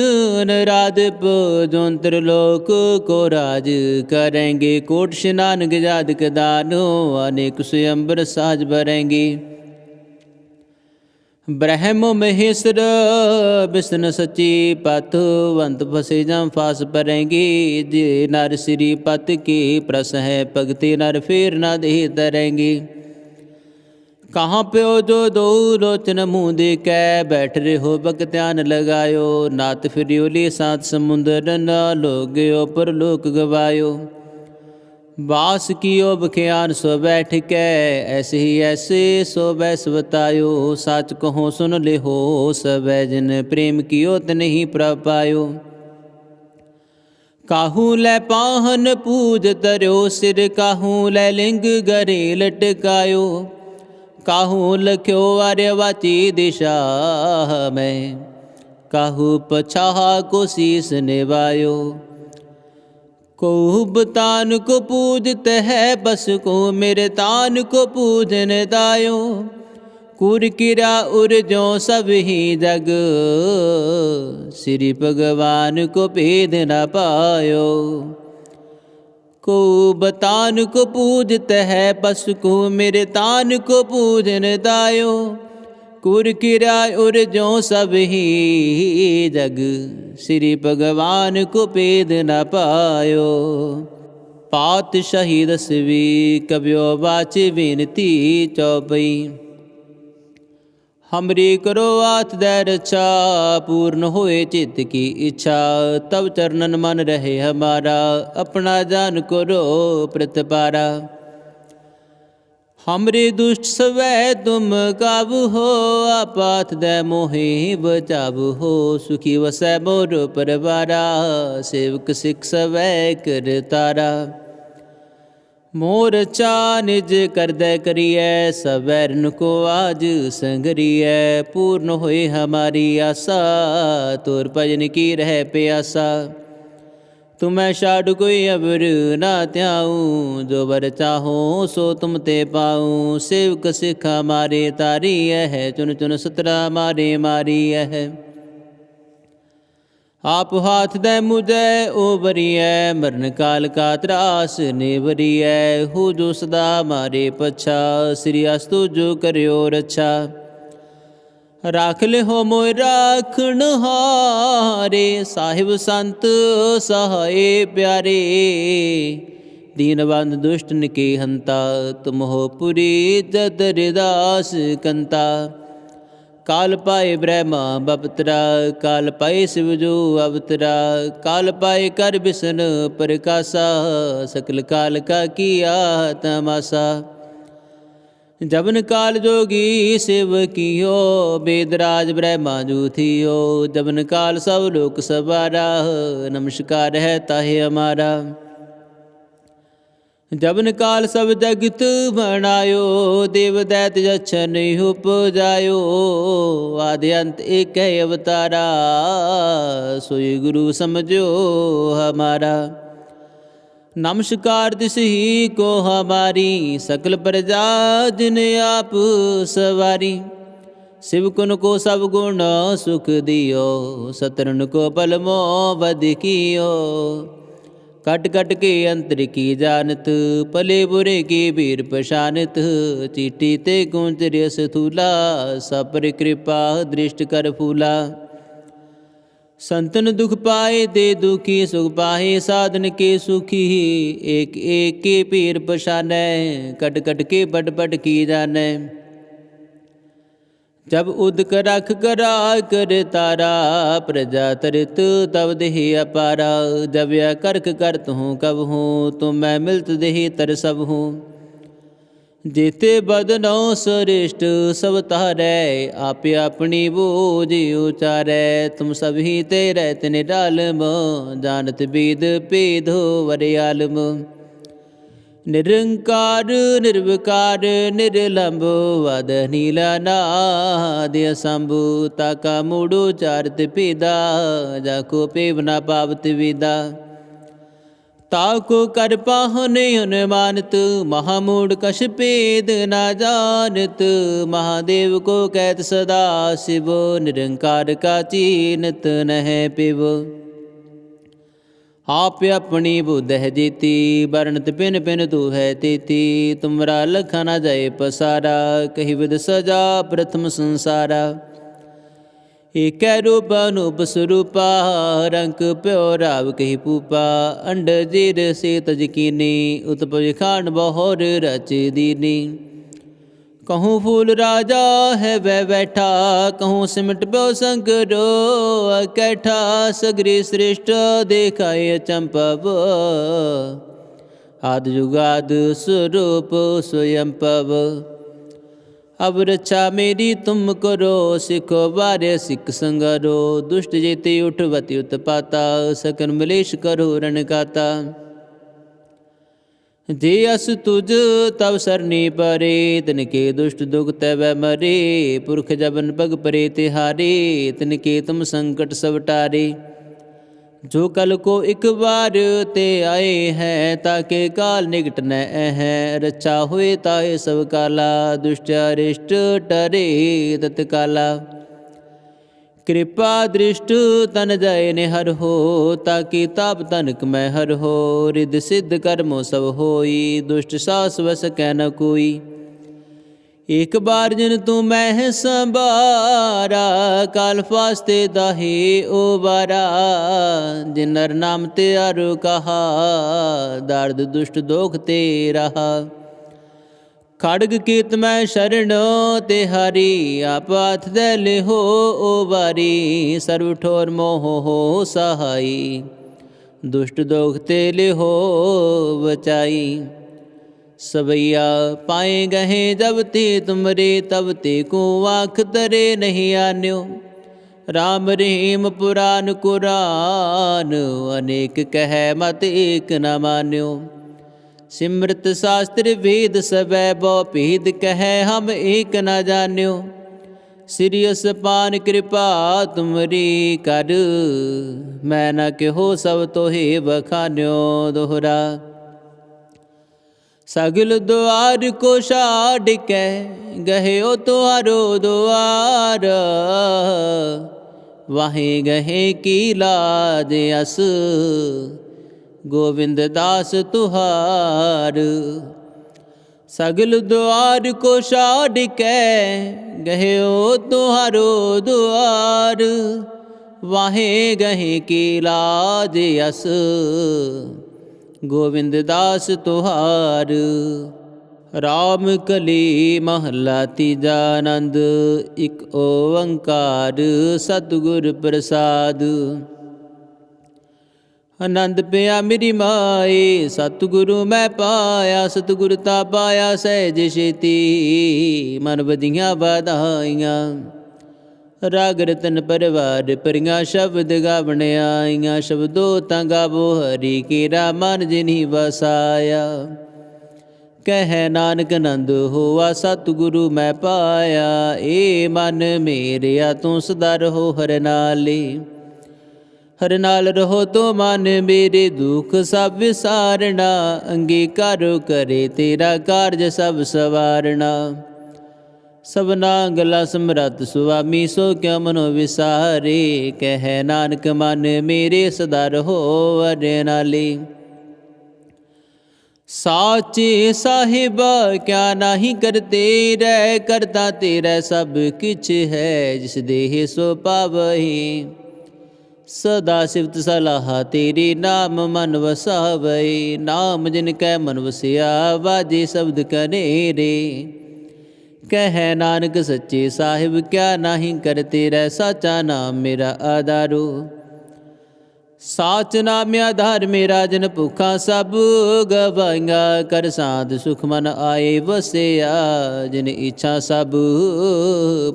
Speaker 1: नराधिप जोंत्र लोक को राज करेंगे कोट स्नान गजाद कदानो अनेक स्वयंवर साज भरेंगे ब्रह्म महेश्वर विष्णु सची पथ वंत फसे जम फास परेंगे जे नर श्री पत के प्रस है भगति नर फेर न दे तरेंगे कहाँ पे हो जो दो लोचन मुँह देकै बैठ रहे हो बक ध्यान लगायो नात फिरियोली सात समुंदर न लोगयो पर लोक गवायो बास कियो बख्यान सो बैठ के ऐसे ही ऐसे सो बैस बतायो साच कहो सुन ले हो सब जिन प्रेम कियो त नहीं प्रभ पायो काहू लै पाहन पूज तरयो सिर काहू लै लिंग गरे लटकायो काहू लख्यो आर्यवाची दिशा में काहू पछाह को शीस निभायो कोहब तान को पूजत है बस को मेरे तान को पूजन दायो कूर किरा उर जो सब ही जग, श्री भगवान को भेद न पायो। को बतान को पूजत है, पशु को मेरे तान को पूजन दायो। कूर किरा उर जो सब ही जग, श्री भगवान को भेद न पायो। पातशाही दसवी कव्यो बाच विनती चौपई, हमरी करो आत दै रक्षा, पूर्ण होए चित्त की इच्छा। तब चरणन मन रहे हमारा, अपना जान करो प्रतिपारा। हमरे दुष्ट सवै तुम काबू हो, आपात दै मोहे बचाबू हो। सुखी वसै मोर परवारा, सेवक सिख सवै कर तारा। मोर चा निज कर दे करिए, सबैरन को आज संगरिए। पूर्ण होए हमारी आशा, तोर भजन की रह प्यासा। तुम्हें छाड़ कोई अबर ना त्याऊँ, जो बर चाहो सो तुम ते पाऊँ। सेवक सिख मारे तारी है, चुन चुन सतरा मारे मारी है। आप हाथ दे मुझे ओ बरिए, मरण काल का त्रास नेवरिए। हो जो सदा मारे पछा, श्री अस्तु जो करियो रक्षा। राख ले हो मोय राखण हारे, साहिब संत सहाय प्यारे। दीनबंध दुष्टन के हंता, तुम हो पुरी जदरदास कंता। काल पाए ब्रह्मा बपतरा, काल पाए शिव जो अवतरा। काल पाए कर बिसन प्रकाशा, सकल काल का किया तमाशा। जबन काल जोगी शिव कियो, वेदराज ब्रह्मा जू थियो। जबन काल सब लोक सवारा, नमस्कार है ताहे हमारा। जबन काल सब जगत बनायो, देव दैत जच्छन उपजायो। आदि अंत एक है अवतारा, सोई गुरु समझो हमारा। नमस्कार तिस ही को हमारी, सकल प्रजा जिन आप सवारी। शिव कुन को सब गुण सुख दियो, सतरन को पल मो बद कियो। कट कट के अंतर की जानत, पले बुरे की वीर पशानत। चीटी ते कुंचर्य स्थूला, सपर कृपा दृष्ट कर फूला। संतन दुख पाए दे दुखी, सुख पाए साधन के सुखी। एक एक के पीर पशानै, कट कट के पट पट की जानै। जब उद कर रख करा कर तारा, प्रजा तरित तब देहि अपारा। जब यह करक करत हूँ कब हूँ, तुम मैं मिलत देहि तर सब हूँ। जेते बदनो श्रेष्ठ सब तारै, आपे अपनी बोझ उचारै। तुम सभी तेरे तिन डालम, जानत वेद भेद वरयालम। निरंकार निर्विकार निर्लंब, वद नीला नाद असंभु। ताका मूढ़ो चारत पेदा, जाको पेवना पावत वेदा। ताको कर पाहन अनुमानत, महामूढ़ कश पेद न जानत। महादेव को कहत सदा शिव, निरंकार का चीनत नह पिव। आप अपनी बुद्ध है जीती, वर्णत पिन पिन तू है तीती। तुमरा लखा न जाए पसारा, कही विद सजा प्रथम संसारा। एक रूप अनूप स्वरूपा, रंक प्यो राव कही पूपा। अंड जीर से तज कीनी, उत्पज खांड बहोर रच दीनी। कहूँ फूल राजा है वह बैठा, कहूँ सिमट प्यो शंकरो अकैठा। सगरी श्रेष्ठ देखाए चंपव, आदि जुगाद स्वरूप स्वयं पव। अब रक्षा मेरी तुम करो, सिखो बारे सिख संगरो। दुष्ट जेते उठवती उत्पाता, सकन मलेश करो रण गाता। जे अस तुझ तब सरनी परे, तिनके दुष्ट दुख तब मरे। पुरख जबन पग परे तिहारे, तिनके तुम संकट सब टारे। जो कल को एक बार ते आए हैं, ताके काल निकट न हैं। रक्षा हुए ताए सब काला, दुष्ट अरिष्ट टरे तत्काला। कृपा दृष्ट तन जय निहर हो, ताकि ताप तनक मैं हर हो। रिद्ध सिद्ध कर्मो सब होई, दुष्ट सास वस कै न कोई। एक बार जिन तू मैं संबारा, काल फास्ते दाहे ओ बारा। जिन नर नाम ते आरु कहा, दार्द दुष्ट दोख ते रहा। खड़ग कीत मैं शरण ते हारी, आपात दैल हो ओ बारी। सर्व ठोर मोह हो सहाई, दुष्ट दोख ते ले हो बचाई। सबैया पाए गहे जब ते तुमरे, तब ते को आँख तरे नहीं आन्यो। राम रहीम पुराण कुरान, अनेक कह मत एक न मान्यो। सिमृत शास्त्र वेद सबै बहु भेद, कह हम एक न जान्यो। सिरियस पान कृपा तुमरी कर, मैं न कहो सब तोहे बखान्यो। दोहरा सगल द्वार को छाड़ के, गहे ओ तुहारो द्वार। वाहे गहे की लाज अस, गोविंद दास तुहार। सगल द्वार को छाड़ के, गहे ओ तुहारो द्वार। वाहे गहे की लाज अस, गोविंद दास तुहार। राम कली महला तीजा आनंद, इक ओंकार सतगुर प्रसाद। आनंद पिया मेरी माए, सतगुरु मैं पाया। सतगुर ता पाया सहज छेती, मन बधियां बधाइयां। राग रतन परवार परियां, शब्द गावण आईयां। शब्दो ता गावो हरि केरा, मन जिन्ही वसाया। कह नानक नंद होआ, सतगुरु मैं पाया। ए मन मेरिया तू सदा रहो हर नाले। हर नाल रहो तो मन मेरे, दुख सब विसारना। अंगीकारो करे तेरा कारज सब सवारना। सबना गला समरत सुआमी, सो क्या मनो विसारे। कह नानक मन मेरे सदा रहो हर नाले। साचे साहिब क्या नाही करते रह, करता तेरा सब किछ है। जिस देह सो पावही, सदा सिफत सलाह तेरी। नाम मन वसावै, नाम जिन कै मन वसिया। बाजे शब्द कनेरे, कह नानक सच्चे साहिब क्या नाही करते रह। साचा नाम मेरा आधारो, साच नाम आधार मेरा। जन भुखा सब गवाईया, कर साध सुख मन आए वसिया। जिन इच्छा सब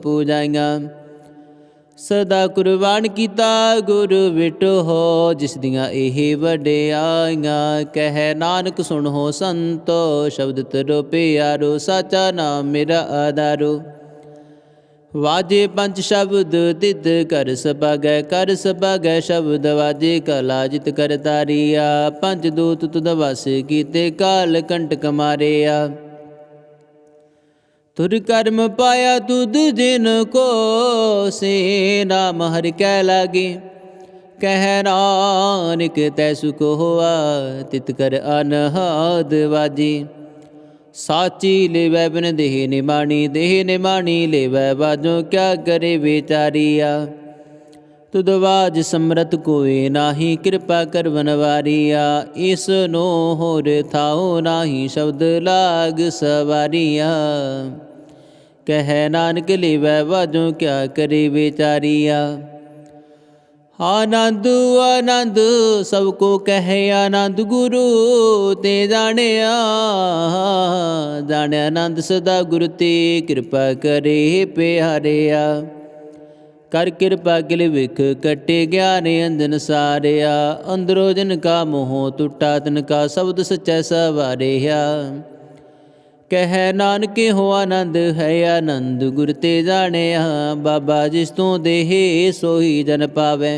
Speaker 1: पूजाईया, सदा कुर्बान कीता गुरु विटो हो। जिस दियां एह वड्याइयां, कह नानक सुन हो संतो। शब्द तरो प्यारो, साचा नाम मेरा आधारो। वाजे पंच शब्द तित कर सभागै, कर सभागै शब्द वाजे। कला जित कर तारिया, पंच दूत तुद वस कीते। काल कंटक मारिया, तुर कर्म पाया तुद जिन को। से नाम हर कै लागे, कह नानक तै सुख होआ। तित कर अनहद वाजी, साची लेवै बिन देह निमाणी। देह निमाणी लेवै बाजो, क्या करे बेचारिया। तुद वाज समरत कोई नाही, कृपा कर बनवारिया। इस नो होर थाओ नाही, शब्द लाग सवारिया। कह नानक लेवै बाजो, क्या करे बेचारिया। आनंद आनंद सबको कहे, आनंद गुरु ते जानिया। जाने आनंद सदा गुरु ते, कृपा करे प्यारिया। कर कृपा किल विख कटे, ज्ञान अंजन सारिया। अंदरो जन का मोह टुटा, तिनका शब्द सच्चा सवारिया। कह नानक हो आनंद है आनंद, गुर ते जानिया। बाबा जिस तू देहे सोही जन पावै,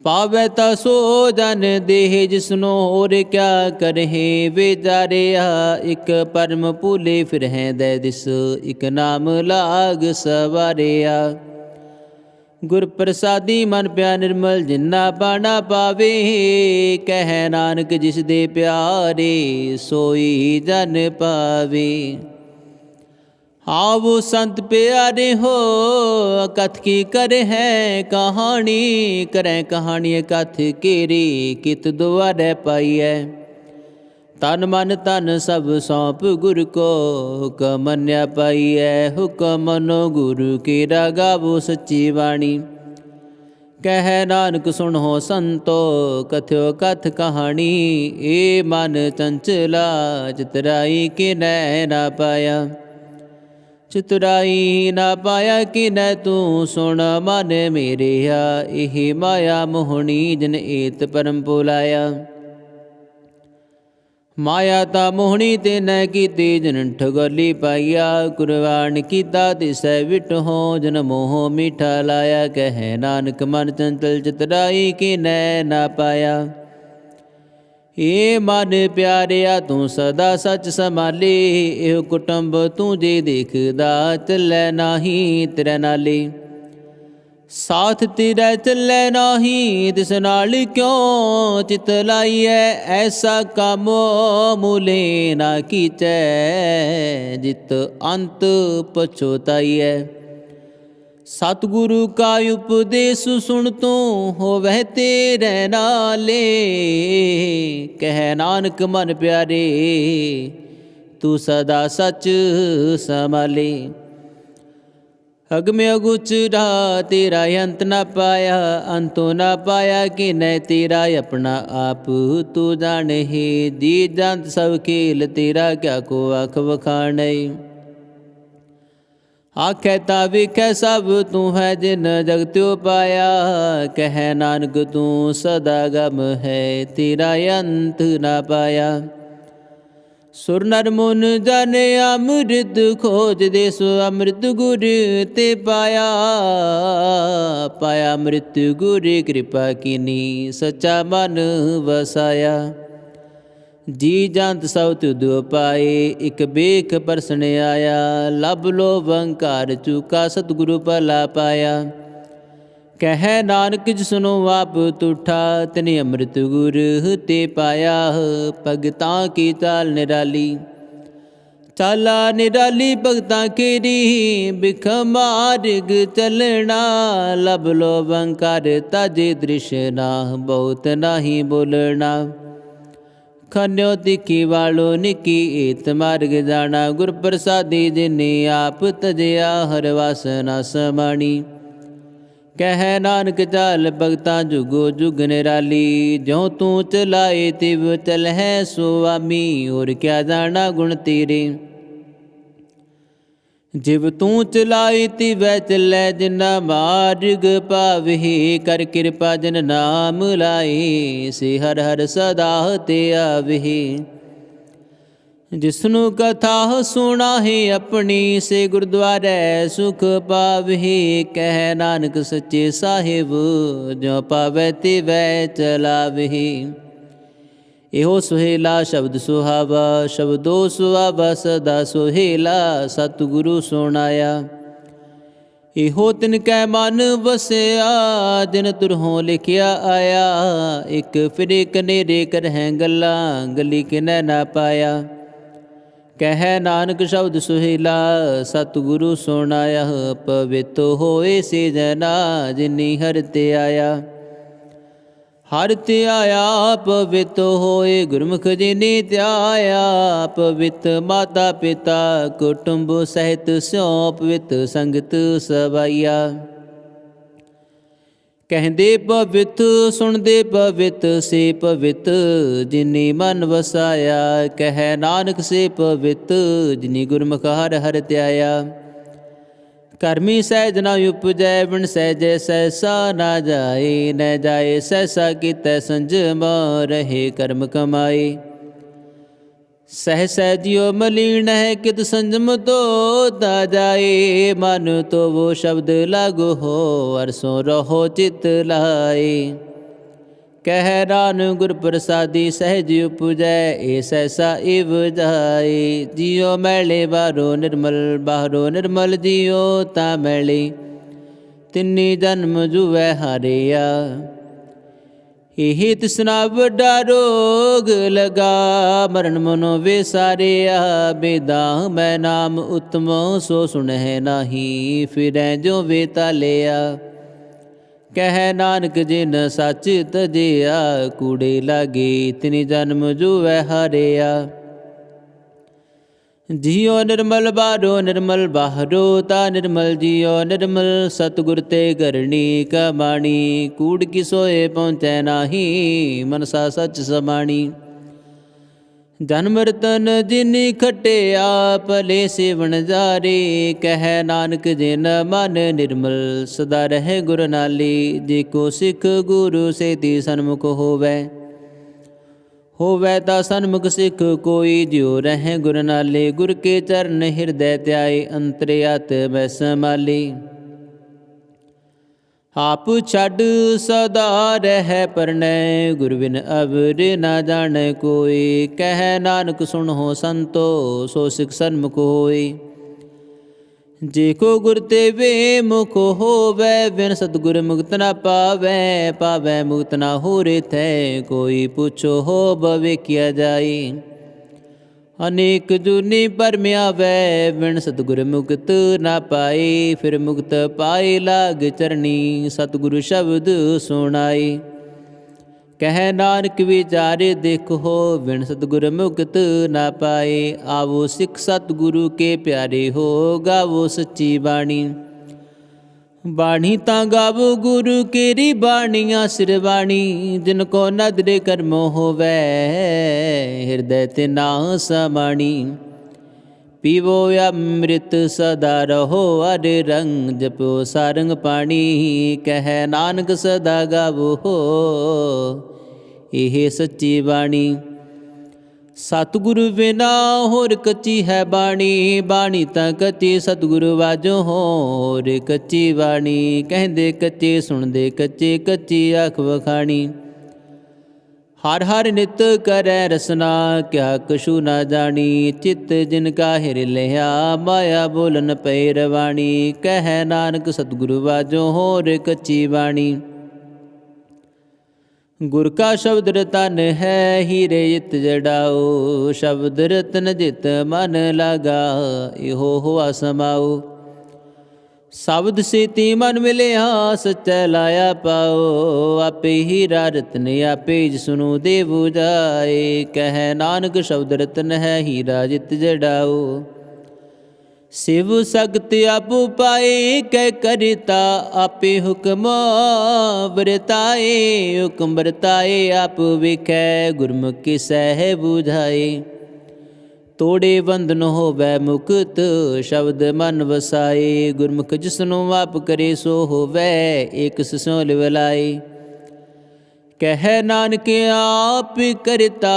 Speaker 1: पावै ता सो जन देह जिसनो और क्या करहे बेचारिया। एक परम भूले फिर हैं दै दिस एक नाम लाग सवारिया। गुर प्रसादी मन प्या निर्मल जिन्ना पाना पावे। कह नानक जिस दे प्यारे सोई जन पावे। आवो संत प्यारे हो कथ की करे है कहानी। करें कहानी कथ केरी कित दुआरे पाइए। तन मन तन सब सौंप गुरु को हुक्म मन्या पाइए। हुक्म मनो गुरु की गावो सच्ची वाणी। कह नानक सुनो संतो कथ्यो कथ कहानी। ए मन चंचला चितराई के न पाया। चितराई ना पाया कि न तू सुन मन मेरे आ। यही माया मोहनी जन एत परम बुलाया। माया ता मोहनी ते न कीती जन ठगोली पाइया। कुरबान कीता तिसै विट हो जन मोह मीठा लाया। कह नानक मन चंचल चितराई कि न पाया। ए मन प्यारिया तू सदा सच संभाली। एह कुटुंब तू जे देखदा चलै नाही तेरे नाली। साथ तेरा चलै नाही तिस नाल क्यों चित लाइए। ऐसा काम मूले ना कीचै जित अंत पछोताइए। सतगुरु का उपदेश सुन तू होवै तेरे नाले। कह नानक मन प्यारे तू सदा सच संभाले। अग में अगुचरा तेरा अंत न पाया। अंतो न पाया कि न तेरा अपना आप तू जाने ही। जी जंत सब खेल तेरा क्या को आख वखाणे। आखे ता विखे सब तू है जिन जगत्यो पाया। कह नानक तू सदा गम है तेरा अंत न पाया। सुर नर मुन जाने अमृत खोज देसो अमृत गुर ते पाया। पाया अमृत गुर कृपा कीनी सच्चा मन वसाया। जी जंत सब तुद पाए एक बेख परसन आया। लब लो वंकार चूका सतगुरु भला पाया। कह नानक जिसनो आप तुठा तिन अमृत गुर ते पाया। भगतां की चाल निराली चाला निराली भगतां केरी। बिख मार्ग चलना लब लो वंकार ताजे दृश्यना बहुत नाही बोलना। खन्यो तिखी वालो निकी एत मार्ग जाना। गुर प्रसादी जिने आप तजया हर वासना समाणी। कह नानक चाल भगता जुगो जुग निराली। ज्यों तू चलाए तिव चल है सुआमी। और क्या जाना गुण तेरे। जिव तू चलाए तिव चलै जिना मार्ग पावहि। कर कृपा जिन नाम लाए से हर हर सदा ते आवहि। जिसनु कथा सुना है अपनी से गुरुद्वारे सुख पावहि। कह नानक सच्चे साहिब जो पावै तिवै चलावहि। एहो सुहेला शब्द सुहावा शब्दो सुहावा सदा सुहेला। सतगुरु सुनाया एहो तिनकै मन वसया। जिन तुरहों लिखिया आया। एक फिरे कनेरे करहैं गल्ला गली किनै ना पाया। कह नानक शब्द सुहेला सतगुरु सुनाया। पवित्र होए से जना जिनी हर ते आया। हर ते आया पवित्र होए गुरमुख जिनी त्याया। पवित्र माता पिता कुटुंब सहित स्यों पवित्र संगत सवाइया। कहदे पवित्र सुनदे पवित्र से पवित्र जिनी मन वसाया। कह नानक से पवित्र जिनी गुरमुख हर हर त्याया। कर्मी सहज न उपजै बिन सहजै सहसा ना जाए। न जाए सहसा कितै संजम रहे कर्म कमाए। सह सहजियो मलिन है कित संजम तो दा जाए। मन तो वो शब्द लागो हो अरसों रहो चित लाए। ਕਹਿ ਨਾਨਕ ਗੁਰ ਪ੍ਰਸਾਦੀ ਸਹਿਜ ਉਪਜੈ ਏਸ ਐਸਾ ਇਵ ਜਾਏ। ਜਿਉ ਮੈਲੇ ਬਾਹਰੋਂ ਨਿਰਮਲ ਬਾਹਰੋਂ ਨਿਰਮਲ ਜਿਉ ਤਾ ਮੈਲੇ ਤਿੰਨੀ ਜਨਮ ਜੁਵੈ ਹਾਰਿਆ। ਇਹ ਤਿਸਨਾ ਵੱਡਾ ਰੋਗ ਲਗਾ ਮਰਨ ਮਨੋ ਵਿਸਾਰਿਆ। ਬੇਦਾ ਮੈਂ ਨਾਮ ਉਤਮ ਸੋ ਸੁਣਹਿ ਨਾਹੀ ਫਿਰੈ ਜੋ ਵੇਤਾ ਲਿਆ। ਕਹਿ ਨਾਨਕ ਜਿਨ ਸੱਚ ਤਜਿਆ ਕੂੜੇ ਲਾਗੇ ਤਿਨੀ ਜਨਮ ਜੁਵੈ ਹਾਰਿਆ। ਜਿਉ ਨਿਰਮਲ ਬਾਹਰੋਂ ਨਿਰਮਲ ਬਾਹਰੋਂ ਤਾ ਨਿਰਮਲ ਜਿਉ ਨਿਰਮਲ ਸਤਿਗੁਰ ਤੇ ਗਰਣੀ ਕਮਾਣੀ। ਕੂੜ ਕੀ ਸੋਏ ਪਹੁੰਚੈ ਨਾਹੀ ਮਨਸਾ ਸੱਚ ਸਮਾਣੀ। ਜਨਮ ਰਤਨ ਜਿਨੀ ਖਟਿਆ ਭਲੇ ਸੇਵਨ ਜਾਰੇ। ਕਹਿ ਨਾਨਕ ਜਿਨ ਮਨ ਨਿਰਮਲ ਸਦਾ ਰਹੇ ਗੁਰ ਨਾਲੀ। ਜੇ ਕੋ ਸਿੱਖ ਗੁਰੂ ਸੇਤੀ ਸਨਮੁਖ ਹੋਵੈ ਹੋਵੈ ਤਾ ਸਨਮੁਖ ਸਿੱਖ ਕੋਈ। ਜਿਉ ਰਹੇ ਗੁਰ ਨਾਲੇ ਗੁਰ ਕੇ ਚਰਨ ਹਿਰਦੈ ਧਿਆਏ ਅੰਤਰ ਆਤਮੈ ਸਮਾਲੀ। ਆਪ ਛੱਡ ਸਦਾ ਰਹਿ ਪਰਣੈ ਗੁਰ ਬਿਨ ਅਵਰ ਨਾ ਜਾਣੈ ਕੋਈ। ਕਹਿ ਨਾਨਕ ਸੁਣੋ ਸੰਤੋ ਸੋ ਸਿੱਖ ਸਨਮੁਖ ਹੋਈ। ਜੇ ਕੋ ਗੁਰ ਤੇ ਵੇ ਮੁਖ ਹੋਵੈ ਬਿਨ ਸਤਿਗੁਰ ਮੁਕਤ ਨਾ ਪਾਵੈ। ਪਾਵੈ ਮੁਕਤ ਨਾ ਹੋਰੇ ਥੈ ਕੋਈ ਪੁੱਛੋ ਹੋ ਬਵੇਖਿਆ ਜਾਈ। ਅਨੇਕ ਜੁਨੀ ਪਰਮਿਆਵੈ ਬਿਨ ਸਤਿਗੁਰ ਮੁਕਤ ਨਾ ਪਾਈ। ਫਿਰ ਮੁਕਤ ਪਾਏ ਲਾਗ ਚਰਣੀ ਸਤਿਗੁਰੂ ਸ਼ਬਦ ਸੁਣਾਈ। ਕਹਿ ਨਾਨਕ ਵਿਚਾਰੇ ਦੇਖੋ ਬਿਨ ਸਤਿਗੁਰ ਮੁਕਤ ਨਾ ਪਾਏ। ਆਵੋ ਸਿੱਖ ਸਤਿਗੁਰੂ ਕੇ ਪਿਆਰੇ ਹੋ ਗਾਵੋ ਸੱਚੀ ਬਾਣੀ। ਬਾਣੀ ਤਾਂ ਗਾਵੋ ਗੁਰੂ ਕੇਰੀ ਬਾਣੀਆਂ ਸਿਰਵਾਣੀ। ਜਿਨ ਕੋ ਨਦਰੇ ਕਰਮੋ ਹੋਵੈ ਹਿਰਦੈ ਤੇ ਨਾ ਸਮਾਣੀ। ਪੀਵੋ ਅੰਮ੍ਰਿਤ ਸਦਾ ਰਹੋ ਅਰ ਰੰਗ ਜਪੋ ਸਾਰੰਗ ਪਾਣੀ। ਕਹਿ ਨਾਨਕ ਸਦਾ ਗਾਵੋ ਇਹ ਸੱਚੀ ਬਾਣੀ। ਸਤਿਗੁਰੂ ਬਿਨਾ ਹੋਰ ਕੱਚੀ ਹੈ ਬਾਣੀ। ਬਾਣੀ ਤਾਂ ਕੱਚੀ ਸਤਿਗੁਰੂ ਵਾਜੋ ਹੋਰ ਕੱਚੀ ਬਾਣੀ। ਕਹਿੰਦੇ ਕੱਚੇ ਸੁਣਦੇ ਕੱਚੇ ਕੱਚੀ ਆਖ ਵਖਾਣੀ। ਹਰ ਹਰ ਨਿਤ ਕਰੈ ਰਸਨਾ ਕਿਆ ਕਛੂ ਨਾ ਜਾਣੀ। ਚਿਤ ਜਿਨ ਕਾ ਹਿਰ ਲਿਆ ਮਾਇਆ ਬੋਲਨ ਪੈ ਰਵਾਣੀ। ਕਹਿ ਨਾਨਕ ਸਤਿਗੁਰੂ ਵਾਜੋ ਹੋਰ ਕੱਚੀ ਬਾਣੀ। ਗੁਰ ਕਾ ਸ਼ਬਦ ਰਤਨ ਹੈ ਹੀਰੇ ਜਿਤ ਜੜਾਓ। ਸ਼ਬਦ ਰਤਨ ਜਿਤ ਮਨ ਲਾਗਾ ਇਹੋ ਹੋਆ ਸਮਾਓ। ਸ਼ਬਦ ਸੇਤੀ ਮਨ ਮਿਲਿਆ ਸੱਚੈ ਲਾਇਆ ਪਾਓ। ਆਪੇ ਹੀਰਾ ਰਤਨ ਆਪੇ ਜਿਸਨੂੰ ਦੇ ਬੁਝਾਏ। ਕਹਿ ਨਾਨਕ ਸ਼ਬਦ ਰਤਨ ਹੈ ਹੀਰਾ ਜਿਤ ਜੜਾਓ। ਸਿਵ ਸਗਤ ਆਪੂ ਪਾਏ ਕਹਿ ਕਰਤਾ ਆਪੇ ਹੁਕਮ ਵਰਤਾਏ। ਹੁਕਮ ਵਰਤਾਏ ਆਪ ਵੇਖੈ ਗੁਰਮੁਖਿ ਸਹਿ ਬੁਝਾਏ। ਤੋੜੇ ਬੰਧਨ ਹੋਵੈ ਮੁਕਤ ਸ਼ਬਦ ਮਨ ਵਸਾਏ। ਗੁਰਮੁਖ ਜਿਸਨੂੰ ਆਪ ਕਰੇ ਸੋ ਹੋਵੈ ਏਕ ਸਿਉ ਲਿਵਲਾਏ। ਕਹਿ ਨਾਨਕ ਆਪ ਕਰਤਾ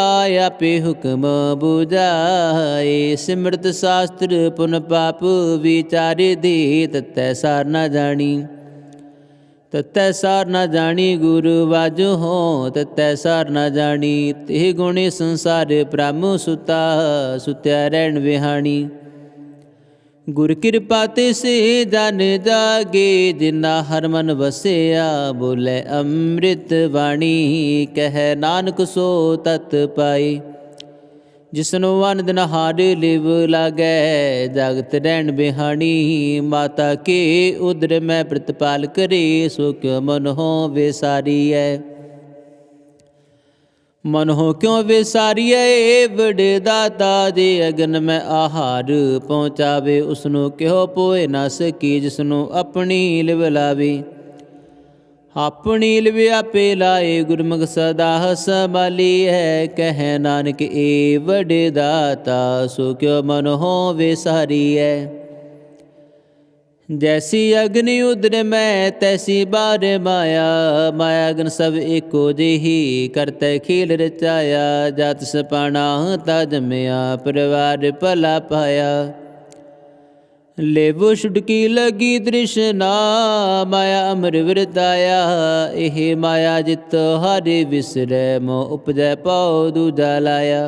Speaker 1: ਆਪੇ ਹੁਕਮ ਬੁਝਾਏ। ਸਿਮਰਤ ਸ਼ਾਸਤਰ ਪੁਨ ਪਾਪ ਵਿਚਾਰੇ ਦੇ ਤਤੈ ਸਾਰ ਨਾ ਜਾਣੀ। ਤਤੈ ਸਾਰ ਨਾ ਜਾਣੀ ਗੁਰੂ ਵਾਜੋ ਹੋ ਤਤੈ ਸਾਰ ਨਾ ਜਾਣੀ। ਤੇ ਗੁਣੇ ਸੰਸਾਰ ਭ੍ਰਮ ਸੁਤਾ ਸੁਤਿਆ ਰਹਿਣ ਵਿਹਾਣੀ। ਗੁਰ ਕਿਰਪਾ ਤੇ ਸੇ ਜਨ ਜਾਗੇ ਜਿਨਾ ਹਰ ਮਨ ਵਸਿਆ। ਬੋਲੇ ਅੰਮ੍ਰਿਤ ਬਾਣੀ ਕਹਿ ਨਾਨਕ ਸੋ ਤਤ ਪਾਈ। ਜਿਸਨੂੰ ਅਨ ਦਿਨ ਹਾਰ ਲਿਵ ਲਾਗੈ ਜਗਤ ਰਹਿਣ ਬਿਹਾਣੀ। ਮਾਤਾ ਕੇ ਉਦਰ ਮੈਂ ਪ੍ਰਤਪਾਲ ਕਰੇ ਸੋ ਕਿਉ ਮਨ ਹੋ ਵਿਸਾਰੀਐ। ਮਨ ਹੋ ਕਿਉ ਵਿਸਾਰੀਐ ਵਡੇ ਦਾਤਾ। ਜੇ ਅਗਨ ਮੈਂ ਆਹਾਰ ਪਹੁੰਚਾਵੇ ਉਸਨੂੰ ਕਿਉ ਪੋਏ ਨਾ ਸਕੀ। ਜਿਸਨੂੰ ਆਪਣੀ ਲਿਵ ਲਾਵੇ ਆਪਣੀ ਲਿਵ ਆਪੇ ਲਾਏ। ਗੁਰਮੁਖ ਸਦਾ ਸੰਭਾਲੀ ਹੈ। ਕਹਿ ਨਾਨਕ ਏ ਵਡੇ ਦਾਤਾ ਸੋ ਕਿਉ ਮਨ ਹੋ ਵਿਸਾਰੀਐ। ਜੈਸੀ ਅਗਨਿ ਉਦਰ ਮੈਂ ਤੈਸੀ ਬਾਰ ਮਾਇਆ। ਮਾਇਆ ਅਗਨ ਸਭ ਏਕੋ ਜਿਹੀ ਕਰਤੈ ਖੇਲ ਰਚਾਇਆ। ਜਾਤ ਸਪਾਣਾ ਤਾ ਜੰਮਿਆ ਪਰਿਵਾਰ ਭਲਾ ਪਾਇਆ। लेवो छुटकी लगी तृष्णा माया अमर वरताया। एह माया जित हरि विसरै मोह उपजै पाओ दूजा लाया।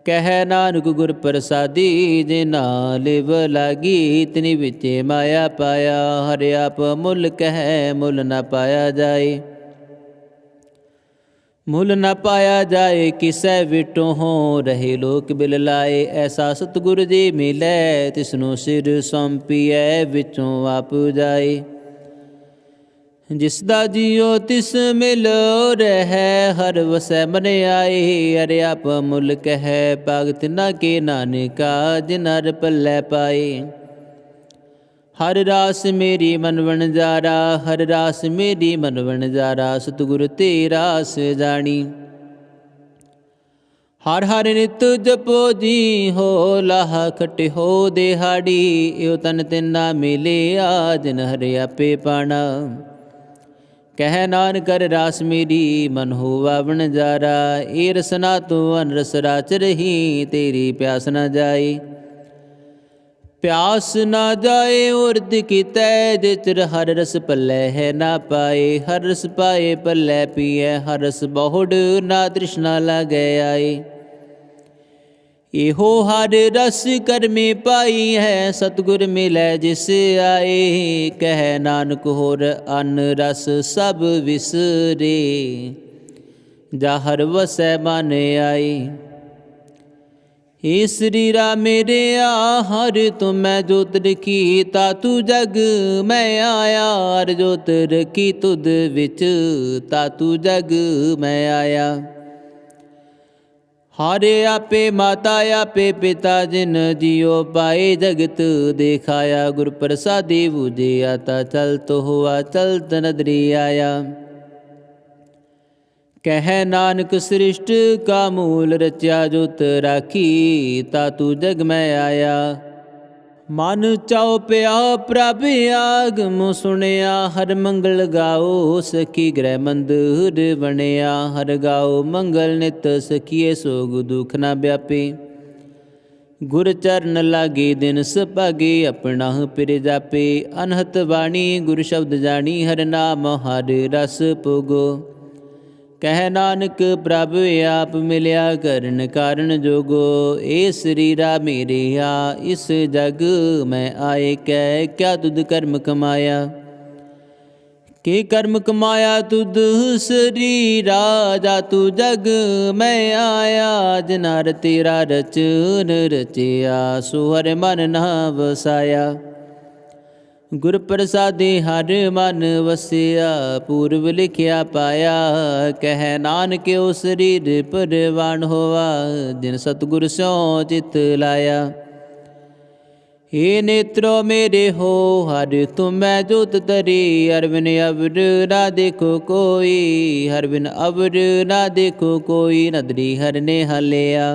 Speaker 1: कह नानक गुर प्रसादी जिना लिव लागी तिनि विचे माया पाया। हरि आप मुल कह मुल न पाया जाए। मुल न पाया जाए किसै विटो हो रहे लोक बिल लाए। ऐसा सतगुर जी मिलै तिसनु सिर सौंपिए विचों आप जाए। जिसदा जियो तिस मिल रह हर वसै मन आए। अरे आप मुल कह भगत ना के नानका जिन हर पल्लै पाए। हर रास मेरी मन वणजारा हर रास मेरी मन वणजारा सतगुर ते रास जानी। हर हर नित जपो जी हो लाह खटे हो दिहाड़ी। यो तन तिना मिले जिन हर आपे पाना। कह नानक कर रास मेरी मन होवा वणजारा। ए रसना तो अनरस राच रही तेरी प्यास न जाए। प्यास ना जाए उर्द की तैज चिर हर रस पल्लै है ना पाए। हर रस पाए पल्लै पिए हर रस बहुड़ ना तृष्णा लागे आए। एहो हर रस कर में पाई है सतगुर मिलै जिस आए। कह नानक होर अन रस सब विसरे जा हर वसै मन आए। हे शरीरा मेरे हर तुम मैं जोत रखी तातू जग मैं आया। हर जोत रखी तुद विच तातू जग मैं आया। हारे आपे माता आपे पिता जिन जियो पाए जगत देखाया। गुर प्रसादी बूझे आता चल तो हुआ चलत नदरी आया। कह नानक सृष्ट का मूल रचा जोत राखी तातू जग में आया। मन चाओ प्या प्रभ आगम सुनिया हर मंगल गाओ सखी ग्रह मंदिर बनिया। हर गाओ मंगल नित सखिए सोग दुख न व्यापे। गुर चरण लागे दिन सभागे अपना पिर जापे। अनहत वाणी गुर शब्द जानी हर नाम हर रस पुगो। कह नानक प्रभ आप मिलिया करन कारण जोगो। ए शरीरा मेरे इस जग में आए कह क्या तुद कर्म कमाया। के कर्म कमाया तुद शरीरा जा तू जग में आया। जिनार तेरा रचन रचिया सो हर मन न वसाया। गुर प्रसादे हर मन वसिया पूर्व लिखिया पाया। कह नानक ओ शरीर परवान होवा जिन सतगुर सो चित लाया। हे नेत्रो मेरे हो हर तुम मैं जोत तरी। हर बिन अवर ना देखो कोई हर बिन अवर ना देखो कोई नदरी हर ने हलिया।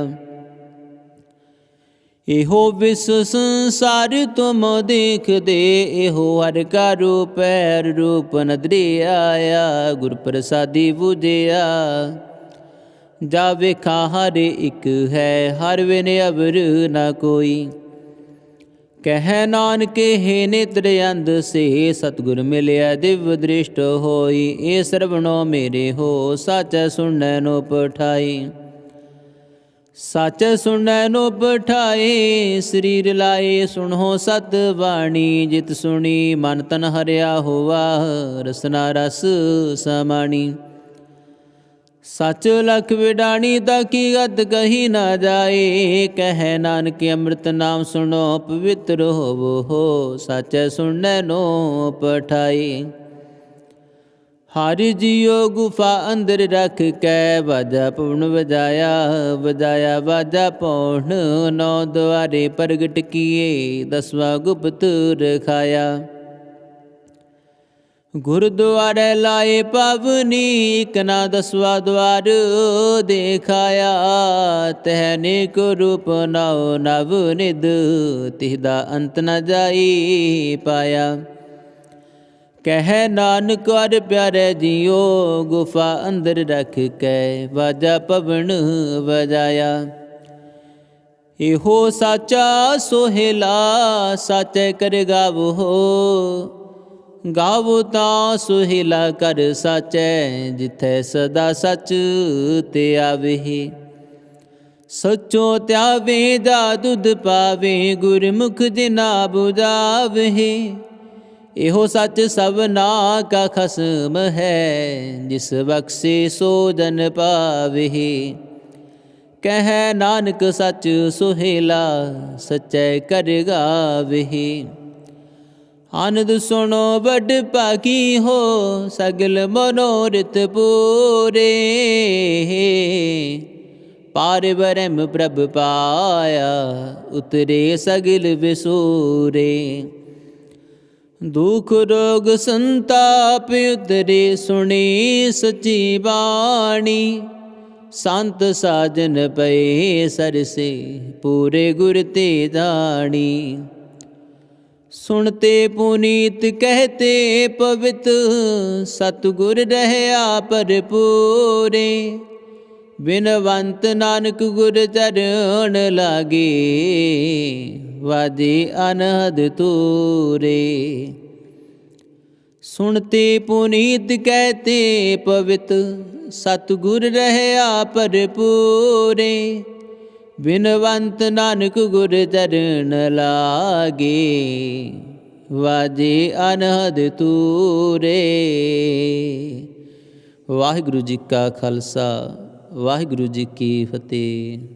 Speaker 1: एहो विश्व संसार तुम देख दे एहो हर का रूप हर रूप नदरी आया। गुर प्रसादी बुझिया जा वेखा हर एक है हर बिन अवर ना कोई। कह नानक हे नेत्र अंध से सतगुर मिलिया दिव्य दृष्ट होई। ए श्रवणो मेरे हो सच सुन नो पठाई। सच सुन नो पठाए शरीर लाए सुनो सत वाणी। जित सुनी मन तन हरिया होवा रसना रस समाणी। सच लख विडाणी ताकि गत कही न जाए। कह नानक अमृत नाम सुनो पवित्र होवो हो सच सुन नो पठाए। हरि जियो गुफा अंदर रख कै बाजा पवन बजाया। बजाया बाजा पौन नौ द्वारे प्रगट किए 10वां गुप्त रखाया। गुरुद्वारे लाए पावनी एक ना 10वां द्वार देखाया। तहने को रूप नौ नव निध तिहदा अंत न जाई पाया। कह नानक और प्यारे जियो गुफा अंदर रख कै बाजा पवन बजाया। ਇਹੋ ਸਾਚਾ ਸੋਹਿਲਾ ਸਾਚੈ ਕਰ ਗਾਵੋ, ਗਾਵੋ ਤਾਂ ਸੋਹਿਲਾ ਕਰ ਸਾਚੈ, ਜਿਥੈ ਸਦਾ ਸਚ ਤੇ ਆਵਹਿ। ਸਚੋ ਧਿਆਵੇ ਦਾ ਦੁੱਧ ਪਾਵੇ, ਗੁਰਮੁਖ ਜਿਨਾ ਬੁਝਾਵਹਿ। ਇਹੋ ਸੱਚ ਸਭਨਾ ਕਾ ਖਸਮ ਹੈ, ਜਿਸ ਬਖਸ਼ੇ ਸੋ ਜਨ ਪਾਵਹਿ। ਕਹਿ ਨਾਨਕ ਸੱਚ ਸੁਹੇਲਾ, ਸਚੈ ਕਰ ਗਾਵਹਿ। ਆਨੰਦ ਸੁਣੋ ਵੱਡ ਭਾਗੀ ਹੋ, ਸਗਲ ਮਨੋਰਥ ਪੂਰੇ। ਪਾਰ ਬ੍ਰਹਮ ਪ੍ਰਭ ਪਾਇਆ, ਉਤਰੇ ਸਗਲ ਵਿਸੂਰੇ। ਦੁਖ ਰੋਗ ਸੰਤਾਪ ਉਤਰੇ, ਸੁਣੀ ਸਚੀ ਬਾਣੀ। ਸੰਤ ਸਾਜਨ ਪਏ ਸਰਸੇ, ਪੂਰੇ ਗੁਰ ਤੇ ਜਾਣੀ। ਸੁਣਤੇ ਪੁਨੀਤ ਕਹਤੇ ਪਵਿੱਤ, ਸਤਿਗੁਰ ਰਹਿਆ ਭਰਪੂਰੇ। ਬਿਨਵੰਤ ਨਾਨਕ ਗੁਰ ਚਰਨ ਲਾਗੇ, ਵਾਜੇ ਅਨਹਦ ਤੂਰੇ। ਸੁਣਤੇ ਪੁਨੀਤ ਕਹਤੇ ਪਵਿੱਤ, ਸਤਿਗੁਰ ਰਹਿਆ ਭਰਪੂਰੇ। ਬਿਨਵੰਤ ਨਾਨਕ ਗੁਰ ਚਰਨ ਲਾਗੇ, ਵਾਜੇ ਅਨਹਦ ਤੂਰੇ। ਵਾਹਿਗੁਰੂ ਜੀ ਕਾ ਖਾਲਸਾ, ਵਾਹਿਗੁਰੂ ਜੀ ਕੀ ਫਤਿਹ।